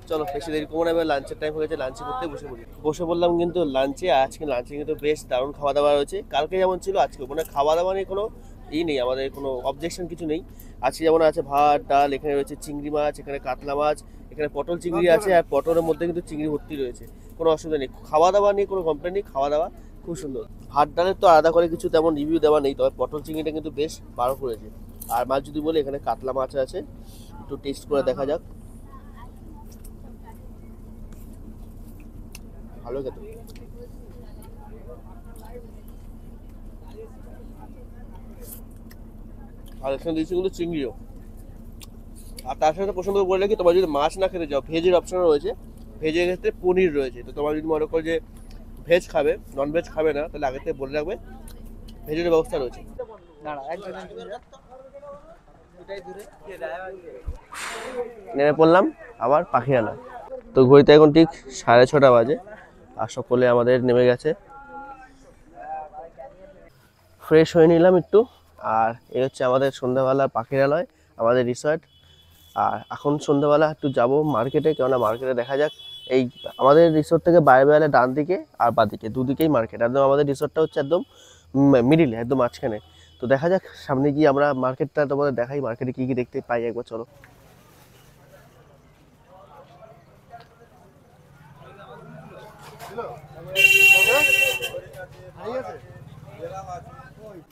A: চলো বেশি দেরি করবো না, এবার লাঞ্চের টাইম হয়ে গেছে, লাঞ্চ করতে বসে বললাম কিন্তু লাঞ্চে। আজকে লাঞ্চে কিন্তু বেশ দারুণ খাওয়া দাওয়া রয়েছে, কালকে যেমন ছিল আজকে মানে খাওয়া দাওয়া নিয়ে কোনো নেই, আমাদের কোনো অবজেকশন কিছু নেই। আজকে যেমন আছে ভাত ডাল, এখানে রয়েছে চিংড়ি মাছ, এখানে কাতলা মাছ, এখানে পটল চিংড়ি আছে, আর পটলের মধ্যে কিন্তু চিংড়ি ভর্তি রয়েছে, কোনো অসুবিধা নেই। খাওয়া দাওয়া নিয়ে কোনো কমপ্লেন নেই, খাওয়া দাওয়া খুব সুন্দর। ভাত ডালের তো আলাদা করে কিছু তেমন রিভিউ দেওয়া নেই, তবে পটল চিংড়িটা কিন্তু বেশ ভালো করেছে। আর মাছ যদি বলি, এখানে কাতলা মাছ আছে, একটু টেস্ট করে দেখা যাক। ভালো খেতে। আর এখানে দিয়েছি কিন্তু চিংড়িও। আর তার সাথে পছন্দ করে বললে কি, তোমার যদি মাছ না খেতে যাও, ভেজের অপশন রয়েছে, ভেজের ক্ষেত্রে পনির রয়েছে। তো তোমার যদি মনে করো যে ভেজ খাবে, নন ভেজ খাবে না, তাহলে আগে থেকে বলে রাখবে, ভেজের ব্যবস্থা রয়েছে। নেমে পড়লাম আবার পাখিরালয়। তো ঘড়িতে এখন ঠিক 6:30 বাজে আর সকলে আমাদের নেমে গেছে। ফ্রেশ হয়ে নিলাম একটু, আর এই হচ্ছে আমাদের সন্ধ্যাবেলার পাখিরালয়, আমাদের রিসর্ট। আর এখন সন্ধ্যাবেলা একটু যাব মার্কেটে, কেননা মার্কেটে দেখা যাক এই আমাদের রিসর্ট থেকে বাইরে বেরোলে ডান দিকে আর বাঁ দিকে দুদিকেই মার্কেট, একদম আমাদের রিসর্টটা হচ্ছে একদম মিডিলে, একদম মাঝখানে। তো দেখা যাক সামনে গিয়ে আমরা মার্কেটটা তোমাদের দেখাই, মার্কেটে কি কি দেখতে পাই একবার চলো।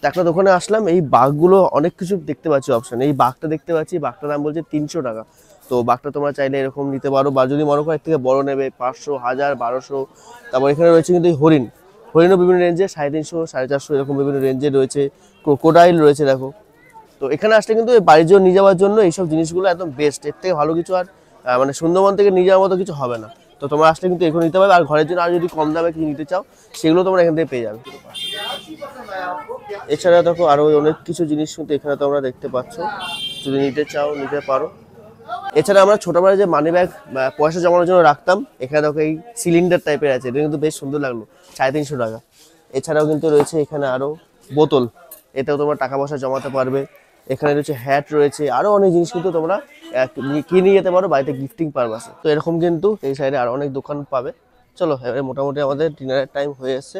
A: একটা দোকানে আসলাম, এই বাঘগুলো অনেক কিছু দেখতে পাচ্ছি অপশন। এই বাঘটা দেখতে পাচ্ছি, বাঘটার দাম বলছে 300 টাকা। তো বাঘটা তোমরা চাইলে এরকম নিতে পারো, বা যদি মনে করো এর থেকে বড় নেবে 500, 1000, 1200। তারপর এখানে রয়েছে কিন্তু হরিণও বিভিন্ন রেঞ্জে, 350, 450 এরকম বিভিন্ন রেঞ্জে রয়েছে। ক্রোকোডাইল রয়েছে দেখো। তো এখানে আসলে কিন্তু বাড়ির জন্য নিয়ে যাওয়ার জন্য এইসব জিনিসগুলো একদম বেস্ট, এর থেকে ভালো কিছু আর মানে সুন্দরবন থেকে নিয়ে যাওয়ার মতো কিছু হবে না। তো তোমরা আসলে কিন্তু এগুলো নিতে পারবে, আর ঘরের জন্য আর যদি কম দামে কিছু নিতে চাও সেগুলো তোমরা এখান থেকে পেয়ে যাবে। এছাড়া দেখো আরো অনেক কিছু জিনিস কিন্তু এখানে তোমরা দেখতে পাচ্ছ, যদি নিতে চাও নিতে পারো। এছাড়া আমরা ছোটবেলায় যে মানি ব্যাগ পয়সা জমানোর জন্য রাখতাম, এখানে দেখো এই সিলিন্ডার টাইপের আছে, এটা কিন্তু বেশ সুন্দর লাগলো, 350 টাকা। এছাড়াও কিন্তু রয়েছে এখানে আরো বোতল, এতেও তোমরা টাকা পয়সা জমাতে পারবে। এখানে রয়েছে হ্যাট রয়েছে, আরো অনেক জিনিস কিন্তু তোমরা কিনে যেতে পারো বাড়িতে গিফটিং পারপাসে। তো এরকম কিন্তু এই সাইডে আরো অনেক দোকান পাবে। চলো এবারে মোটামুটি আমাদের ডিনারের টাইম হয়ে এসছে,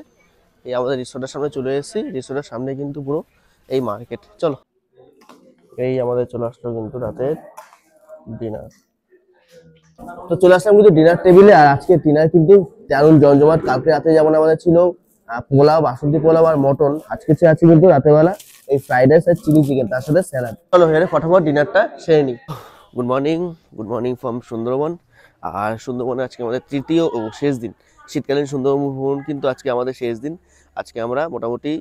A: এই আমাদের রিসোর্টের সামনে চলে এসেছি। রিসোর্টের সামনে কিন্তু পুরো এই মার্কেট। চলো এই আমাদের চলে আসলো কিন্তু রাতের ডিনার। তো চলে আসলাম কিন্তু ডিনার টেবিলে, আর আজকে ডিনার কিন্তু দারুণ জমজমাট। কালকে রাতে যেমন আমাদের ছিল পোলাও, বাসন্তী পোলাও আর মটন, আজকে আছে কিন্তু রাতেবেলা এই ফ্রাইড রাইস আর চিলি চিকেন, তার সাথে স্যালাড। চলো এখানে ফটাফট ডিনারটা সেরে নিই। Good morning from Sundarban. আর সুন্দরবনে আজকে আমাদের তৃতীয় ও শেষ দিন, শীতকালীন সুন্দরবন ভ্রমণ কিন্তু আজকে আমাদের শেষ দিন। আজকে আমরা মোটামুটি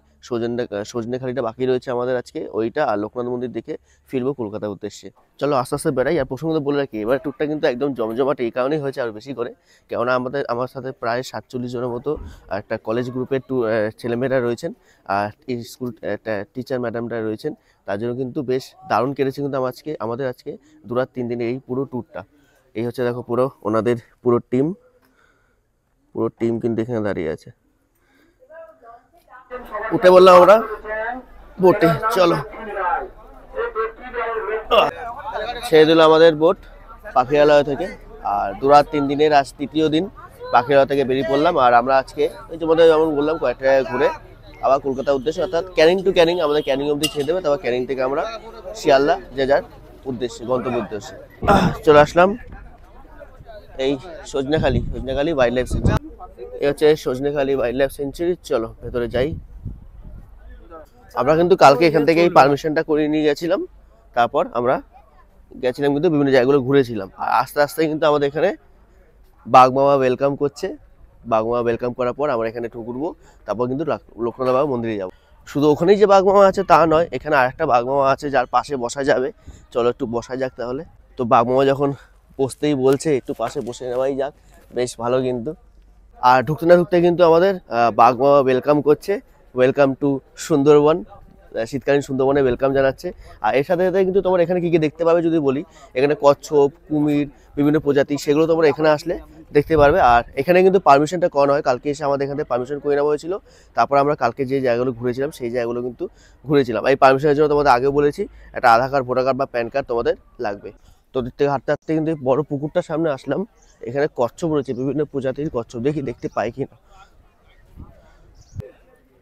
A: সজনেখালিটা বাকি রয়েছে আমাদের আজকে, ওইটা আর লোকনাথ মন্দির দেখে ফিরবো কলকাতার উদ্দেশ্যে। চলো আস্তে আস্তে বেড়াই। আর প্রসঙ্গত বলে রাখি, এবার ট্যুরটা কিন্তু একদম জমজমাট এই কারণেই হয়েছে আরও বেশি করে, কেননা আমার সাথে প্রায় 47 জনের মতো একটা কলেজ গ্রুপের ছেলেমেয়েরা রয়েছেন, আর এই স্কুল টিচার ম্যাডামরা রয়েছেন, তার জন্য কিন্তু বেশ দারুণ কেটেছে কিন্তু আমাদের আজকে 2-3 দিনের এই পুরো ট্যুরটা। এই হচ্ছে দেখো পুরো ওনাদের পুরো টিম কিন্তু এখানে দাঁড়িয়ে আছে। উঠে বললাম আমরা বোটে, চলো ছেড়ে দিল আমাদের বোট পাখিরালয় থেকে। আর 2-3 দিনের আজ তৃতীয় দিন পাখিরালয় থেকে বেরিয়ে পড়লাম। আর আমরা আজকে এই তোমাদের যেমন বললাম কয়েকটা জায়গায় ঘুরে আবার কলকাতার উদ্দেশ্যে, অর্থাৎ ক্যানিং টু ক্যানিং, আমাদের ক্যানিং অবধি ছেড়ে দেবে, তারপর ক্যানিং থেকে আমরা শিয়ালদা যে যার উদ্দেশ্যে গন্তব্য উদ্দেশ্যে চলে আসলাম। এই সজনেখালি ওয়াইল্ড লাইফ সেঞ্চুরি, এই হচ্ছে সজনেখালি ওয়াইল্ড লাইফ সেঞ্চুরি। চলো ভেতরে যাই। আমরা কিন্তু কালকে এখান থেকে এই পারমিশনটা করে নিয়ে গেছিলাম, তারপর আমরা গেছিলাম কিন্তু বিভিন্ন জায়গাগুলো ঘুরেছিলাম। আর আস্তে আস্তে কিন্তু আমাদের এখানে বাঘমামা ওয়েলকাম করছে। বাঘমামা ওয়েলকাম করার পর আমরা এখানে ঢুকবো, তারপর কিন্তু লোকনাথ বাবা মন্দিরে যাব। শুধু ওখানেই যে বাঘমামা আছে তা নয়, এখানে আরেকটা বাঘমামা আছে যার পাশে বসা যাবে। চলো একটু বসা যাক তাহলে। তো বাঘমামা যখন বসতেই বলছে একটু পাশে বসে নেওয়াই যাক, বেশ ভালো কিন্তু। আর ঢুকতে না ঢুকতে কিন্তু আমাদের বাঘমামা ওয়েলকাম করছে, ওয়েলকাম টু সুন্দরবন, শীতকালীন সুন্দরবনে ওয়েলকাম জানাচ্ছে। আর এর সাথে সাথে কিন্তু তোমরা এখানে কী কী দেখতে পাবে যদি বলি, এখানে কচ্ছপ, কুমির, বিভিন্ন প্রজাতি, সেগুলো তোমরা এখানে আসলে দেখতে পারবে। আর এখানে কিন্তু পারমিশনটা করানো হয়, কালকে এসে আমাদের এখান থেকে পারমিশন করে নেওয়া হয়েছিল। তারপর আমরা কালকে যে জায়গাগুলো ঘুরেছিলাম সেই জায়গাগুলো কিন্তু ঘুরেছিলাম। এই পারমিশনের জন্য তোমাদের আগেও বলেছি একটা আধার কার্ড, ভোটার কার্ড বা প্যান কার্ড তোমাদের লাগবে। তো দিক থেকে হাঁটতে হাঁটতে কিন্তু বড় পুকুরটার সামনে আসলাম। এখানে কচ্ছপ রয়েছে, বিভিন্ন প্রজাতির কচ্ছপ, দেখি দেখতে পাই কিনা।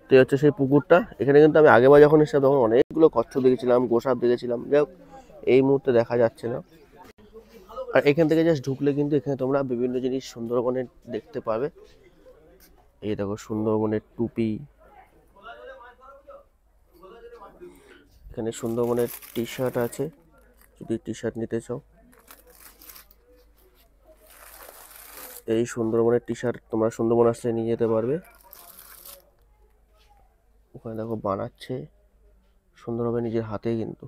A: তো হচ্ছে সেই পুকুরটা। এখানে কিন্তু আমি আগেবার যখন এসেছিলাম তখন অনেকগুলো কচ্ছপ দেখেছিলাম, গোসাপ দেখেছিলাম, যাই হোক এই মুহূর্তে দেখা যাচ্ছে না। আর এখান থেকে জাস্ট ঢুকলে কিন্তু এখানে তোমরা বিভিন্ন জিনিস সুন্দরবনের দেখতে পাবে। এই দেখো সুন্দরবনের টুপি, এখানে সুন্দরবনের টি শার্ট আছে, যদি টি শার্ট নিতে চাও। এই সুন্দরবনের টি শার্ট তোমরা সুন্দরবন আসলে নিয়ে যেতে পারবে। ওখানে দেখো বানাচ্ছে সুন্দরভাবে নিজের হাতে কিন্তু।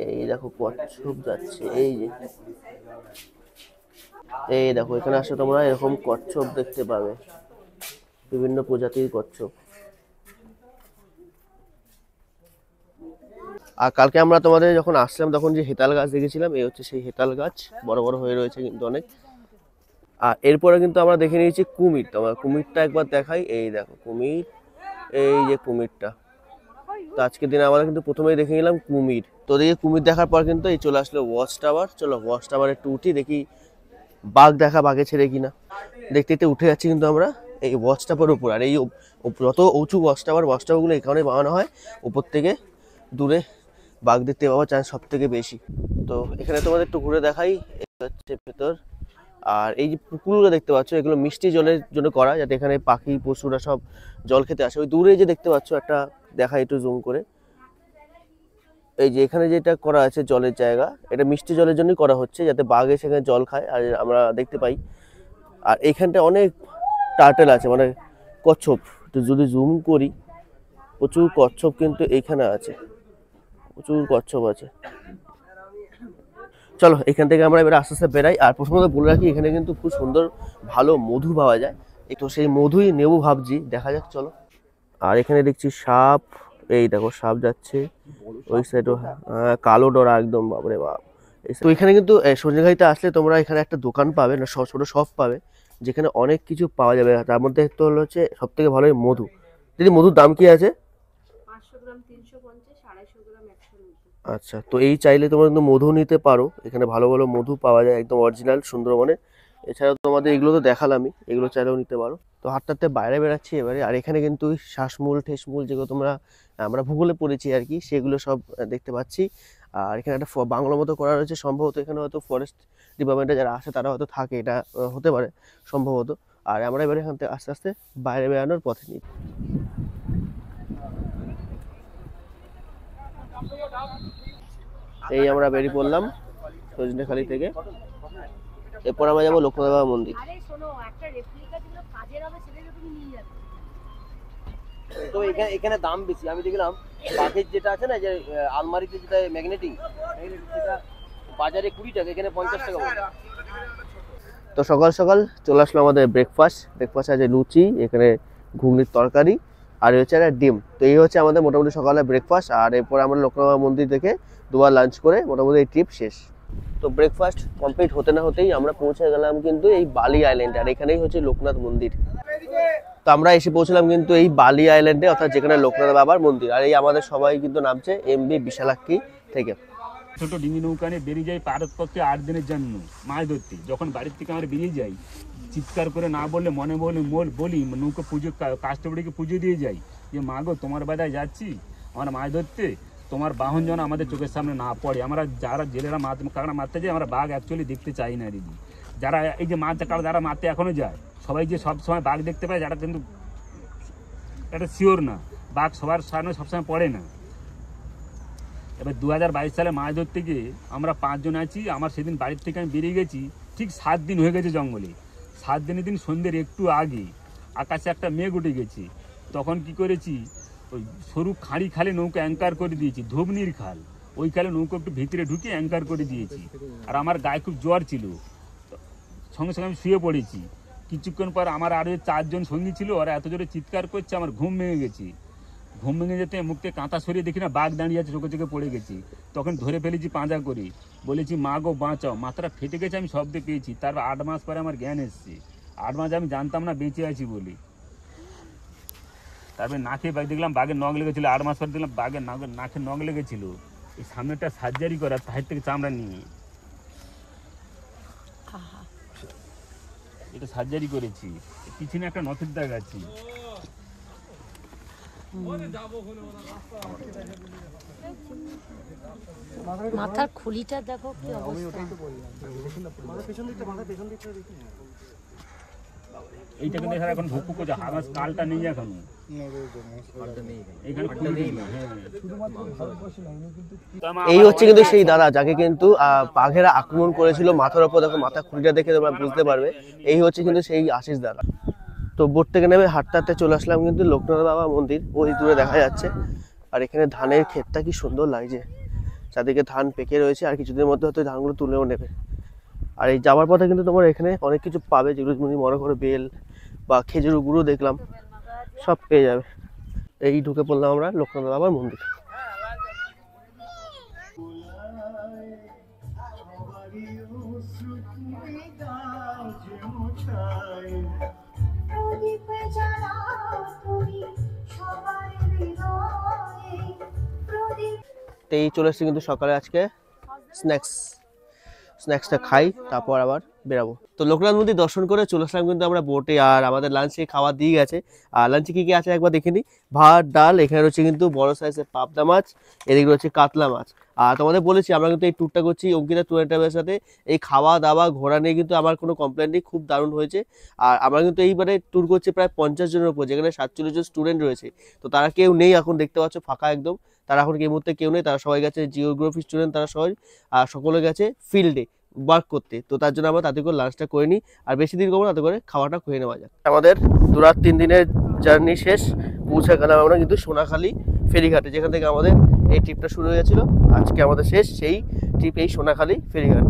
A: এই দেখো কচ্ছপ যাচ্ছে, এই যে এই দেখো এখানে আসলে তোমরা এরকম কচ্ছপ দেখতে পাবে, বিভিন্ন প্রজাতির কচ্ছপ। আর কালকে আমরা তোমাদের যখন আসলাম তখন যে হেতাল গাছ দেখেছিলাম, এই হচ্ছে সেই হেতাল গাছ, বড় বড় হয়ে রয়েছে কিন্তু অনেক। আর এরপরে কিন্তু আমরা দেখে নিয়েছি কুমির। তোমার কুমিরটা একবার দেখাই, এই দেখো কুমির, এই যে কুমিরটা। তো আজকের দিনে আমরা কিন্তু প্রথমেই দেখে নিলাম কুমির। তো দেখি কুমির দেখার পর কিন্তু এই চলে আসলো ওয়াচ টাওয়ার। চলো ওয়াচ টাওয়ার একটু উঠি, দেখি বাঘ দেখা, বাঘে ছেড়ে কিনা। দেখতে দেখতে উঠে যাচ্ছি কিন্তু আমরা এই ওয়াচ টাওয়ারের উপর। আর এই যত উঁচু ওয়াচ টাওয়ারগুলো এই কারণে বানানো হয়, উপর থেকে দূরে বাঘ দেখতে পাওয়ার চান্স সব থেকে বেশি। তো এখানে তোমাদের একটু ঘুরে দেখাই, এটা হচ্ছে ভেতর। আর এই যে পুকুরগুলো দেখতে পাচ্ছ, এগুলো মিষ্টি জলের জন্য করা, যাতে এখানে পাখি পশুরা সব জল খেতে আসে। ওই দূরে যে দেখতে পাচ্ছ একটা, দেখা একটু জুম করে, এই যে এখানে যেটা করা আছে জলের জায়গা, এটা মিষ্টি জলের জন্যই করা হচ্ছে, যাতে বাঘ এসে এখানে জল খায় আর আমরা দেখতে পাই। আর এইখানটা অনেক টার্টেল আছে, মানে কচ্ছপ। তো যদি জুম করি, প্রচুর কচ্ছপ কিন্তু এইখানে আছে, প্রচুর কচ্ছপ আছে। চলো এখান থেকে আমরা এবার আস্তে আস্তে বেরাই। আর প্রথমত বলে রাখি, এখানে কিন্তু খুব সুন্দর ভালো মধু পাওয়া যায়, তো সেই মধুই নেবো ভাবছি, দেখা যাক চলো। আর এখানে দেখছি সাপ, এই দেখো সাপ যাচ্ছে ওই সাইডও, কালো ডরা একদম, বাপরে বাপ। তো এখানে কিন্তু সজনেখালিতে আসলে তোমরা এখানে একটা দোকান পাবে, না ছোট শপ পাবে, যেখানে অনেক কিছু পাওয়া যাবে। তার মধ্যে একটা হলো হচ্ছে সব থেকে ভালো মধু। দিদি মধুর দাম কি আছে?
B: 500 গ্রাম 350, 250 গ্রাম 100।
A: আচ্ছা, তো এই চাইলে তোমরা কিন্তু মধু নিতে পারো, এখানে ভালো ভালো মধু পাওয়া যায় একদম অরিজিনাল সুন্দরবনে। এছাড়াও তোমাদের এগুলো তো দেখালামই, এগুলো চাইলেও নিতে পারো। তো হাঁটতে হাঁটতে বাইরে বেরাচ্ছি এবারে। আর এখানে কিন্তু শ্বাসমূল ঠেসমূল যেগুলো আমরা ভূগোলে পড়েছি আর কি, সেগুলো সব দেখতে পাচ্ছি। আর এখানে একটা বাংলো মতো করা রয়েছে, সম্ভবত এখানে হয়তো ফরেস্ট ডিপার্টমেন্টে যারা আসে তারা হয়তো থাকে, এটা হতে পারে সম্ভবত। আর আমরা এবারে এখান থেকে আস্তে আস্তে বাইরে বেরানোর পথে নিই। এই আমরা বেরিয়ে পড়লাম সজনেখালি থেকে। এরপর আমরা যাবো লোকনাথ বাবা মন্দির।
B: আরে শোনো, একটা রেপ্লিকা যেগুলো কাজের হবে সেটা তুমি নিয়ে যাবে।
H: তো এখানে দাম বেশি। আমি দেখলাম বাঘের যেটা আছে না, যে আলমারিতে যেটা ম্যাগনেটিং, সেটা বাজারে 20 টাকা, এখানে 50 টাকা।
A: তো সকাল সকাল চলে আসলো আমাদের ব্রেকফাস্ট আছে লুচি, এখানে ঘুগনির তরকারি, আর হচ্ছে একটা ডিম। তো এই হচ্ছে আমাদের মোটামুটি সকালে ব্রেকফাস্ট। আর এরপর আমরা লোকনাথ বাবা মন্দির থেকে দুবার লাঞ্চ করে মোটামুটি এই ট্রিপ শেষ। তো ব্রেকফাস্ট কমপ্লিট হতে না হতেই আমরা পৌঁছে গেলাম কিন্তু এই বালি আইল্যান্ডে। আর এখানেই হচ্ছে লোকনাথ মন্দির। তো আমরা এসে পৌঁছলাম কিন্তু এই বালি আইল্যান্ডে, অর্থাৎ যেখানে লোকনাথ বাবার মন্দির। আর এই আমাদের সবাই কিন্তু নামছে এমবি বিশালাক্ষী থেকে।
C: ছোট ডিঙি নৌকা নিয়ে বেরিয়ে যাই ভারতপক্ষে 8 দিনের জন্য মাছ ধরতে। যখন বাড়ির থেকে আমরা বেরিয়ে যাই, চিৎকার করে না বললে মনে বলি নৌকা পুজো, কাস্টমারকে পুজো দিয়ে যাই যে মা গো তোমার বাজায় যাচ্ছি আমরা মাছ ধরতে, তোমার বাহন যেন আমাদের চোখের সামনে না পড়ে। আমরা যারা জেলেরা কাঁকড়া মারতে যাই, আমরা বাঘ অ্যাকচুয়ালি দেখতে চাই না দিদি। যারা এই যে মাছ কাঁকড়া যারা মারতে এখনো যায়, সবাই যে সব সময় বাঘ দেখতে পায়, যারা কিন্তু এটা শিওর না, বাঘ সবার সামনে সবসময় পড়ে না। এবার 2022 সালে মাছ ধরতে গিয়ে আমরা 5 জন আছি। আমার সেদিন বাড়ির থেকে আমি বেরিয়ে গেছি, ঠিক 7 দিন হয়ে গেছে জঙ্গলে। 7 দিনের দিন সন্ধ্যের একটু আগে আকাশে একটা মেঘ উঠে গেছে। তখন কি করেছি, ওই সরু খাঁড়ি খালে নৌকা অ্যাঙ্কার করে দিয়েছি, ধবনির খাল, ওই খালে নৌকা একটু ভিতরে ঢুকে অ্যাঙ্কার করে দিয়েছি। আর আমার গায়ে খুব জ্বর ছিল, সঙ্গে সঙ্গে আমি শুয়ে পড়েছি। কিছুক্ষণ পর আমার আরও 4 জন সঙ্গী ছিল, ওরা এত জোরে চিৎকার করছে, আমার ঘুম ভেঙে গেছি। ঘুম ভেঙে যেতে মুখতে কাঁথা সরিয়ে দেখি না বাঘ দাঁড়িয়ে আছে, চোখে চোখে পড়ে গেছি। তখন ধরে ফেলেছি পাঁজা করে, বলেছি মা গো বাঁচাও। মাথাটা ফেটে গেছে, আমি শব্দ পেয়েছি। তারপর 8 মাস পরে আমার জ্ঞান এসছে। 8 মাস আমি জানতাম না বেঁচে আছি বলে। তারপরে নাকে দেখলাম বাঘের নখ লেগেছিলো। 8 মাস পরে দেখলাম বাঘের নাকে নখ লেগেছিল। এই সামনেটা সার্জারি করা, তার থেকে চামড়া নিয়ে এটা সার্জারি করেছি। পিছনে একটা নথের দাগ আছে।
B: মাথার খুলিটা দেখো কি অবস্থা।
C: এইটাকে দেখে এখন ভুকু করে আমার কালটা নেই এখনো।
A: এই হচ্ছে কিন্তু সেই দাদা যাকে কিন্তু বাঘেরা আক্রমণ করেছিল। মাথার উপর দেখো, মাথা খুঁটিটা দেখে তোমরা বুঝতে পারবে। এই হচ্ছে কিন্তু সেই আশিস দাদা। তো বোট থেকে নেমে হাঁটতে হাঁটতে চলে আসলাম কিন্তু লোকনাথ বাবা মন্দির, ওই দূরে দেখা যাচ্ছে। আর এখানে ধানের ক্ষেতটা কি সুন্দর লাগছে, চারদিকে ধান পেকে রয়েছে। আর কিছুদিনের মধ্যে হয়তো ধানগুলো তুলেও নেবে। আর এই যাওয়ার পথে কিন্তু তোমার এখানে অনেক কিছু পাবে, যেগুলো তুমি মনে করো বেল বা খেজুর গুঁড়ো দেখলাম, সব পেয়ে যাবে। এই ঢুকে পড়লাম আমরা লোকনাথ বাবার মন্দির। এই চলে এসেছি কিন্তু সকালে আজকে স্ন্যাক্সটা খাই, তারপর আবার বেরাবো। তো লোকনাথ মন্দির দর্শন করে চলে আসলাম কিন্তু আমরা বোটে। আর আমাদের লাঞ্চে খাওয়া দিয়ে গেছে। আর লাঞ্চে কি কি আছে একবার দেখে নিই। ভাত, ডাল, এখানে রয়েছে কিন্তু বড় সাইজের পাবদা মাছ, এদিকে রয়েছে কাতলা মাছ। আর তোমাদের বলেছি আমরা কিন্তু এই ট্যুরটা করছি অঙ্কিতা ট্যুর অ্যান্ড ট্রাভেলের সাথে। এই খাওয়া দাওয়া ঘোরা নিয়ে কিন্তু আমার কোনো কমপ্লেন নেই, খুব দারুণ হয়েছে। আর আমরা কিন্তু এইবারে ট্যুর করছি প্রায় 50 জনের উপর, যেখানে 47 জন স্টুডেন্ট রয়েছে। তো তারা কেউ নেই এখন, দেখতে পাচ্ছ ফাঁকা একদম। তারা এখন এই মুহূর্তে কেউ নেই, তারা সবাই গেছে জিওগ্রাফি স্টুডেন্ট, তারা সবাই সকলে গেছে ফিল্ডে ওয়ার্ক করতে। তো তার জন্য আমরা তাতে করে লাঞ্চটা করে নিই, আর বেশি দিন করবো না, তাতে করে খাওয়াটা করে নেওয়া যাক। আমাদের 2-3 দিনের জার্নি শেষ, পৌঁছে গেলাম আমরা কিন্তু সোনাখালী ফেরিঘাটে, যেখান থেকে আমাদের এই ট্রিপটা শুরু হয়েছিল। আজকে আমাদের শেষ সেই ট্রিপ এই সোনাখালী ফেরিঘাট।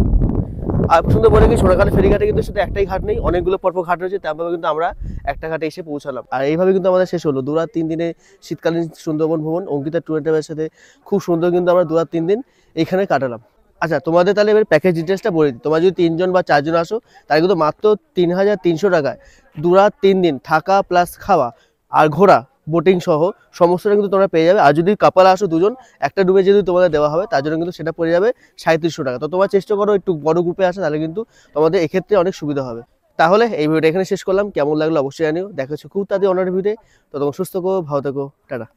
A: আর সুন্দর বলে কি, সোনাখালী ফেরিঘাটে কিন্তু শুধু একটাই ঘাট নেই, অনেকগুলো পরপর ঘাট রয়েছে। তারপরে কিন্তু আমরা একটা ঘাটে এসে পৌঁছালাম। আর এইভাবে কিন্তু আমাদের শেষ হলো 2-3 দিনে শীতকালীন সুন্দরবন ভ্রমণ অঙ্কিতা ট্যুর অ্যান্ড ট্রাভেলের সাথে। খুব সুন্দর কিন্তু আমরা 2-3 দিন এখানে কাটালাম। আচ্ছা, তোমাদের তাহলে এবার প্যাকেজ ডিটেলসটা বলে দিই। তোমরা যদি 3 জন বা 4 জন আসো, তাহলে কিন্তু মাত্র 3300 টাকায় 2-3 দিন থাকা প্লাস খাওয়া আর ঘোরা বোটিং সহ সমস্তটা কিন্তু তোমরা পেয়ে যাবে। আর যদি কাপল আসো 2 জন, একটা ডুবে যদি তোমাদের দেওয়া হবে, তার জন্য কিন্তু সেটা পড়ে যাবে 3700 টাকা। তো তোমরা চেষ্টা করো একটু বড় গ্রুপে আসা, তাহলে কিন্তু তোমাদের এক্ষেত্রে অনেক সুবিধা হবে। তাহলে এই ভিডিওটা এখানে শেষ করলাম। কেমন লাগলো অবশ্যই জানিও। দেখা হচ্ছে খুব তাড়াতাড়ি অন্য ভিডিওতে। তো তোমরা সুস্থ থাকো, ভালো থাকো, টাটা।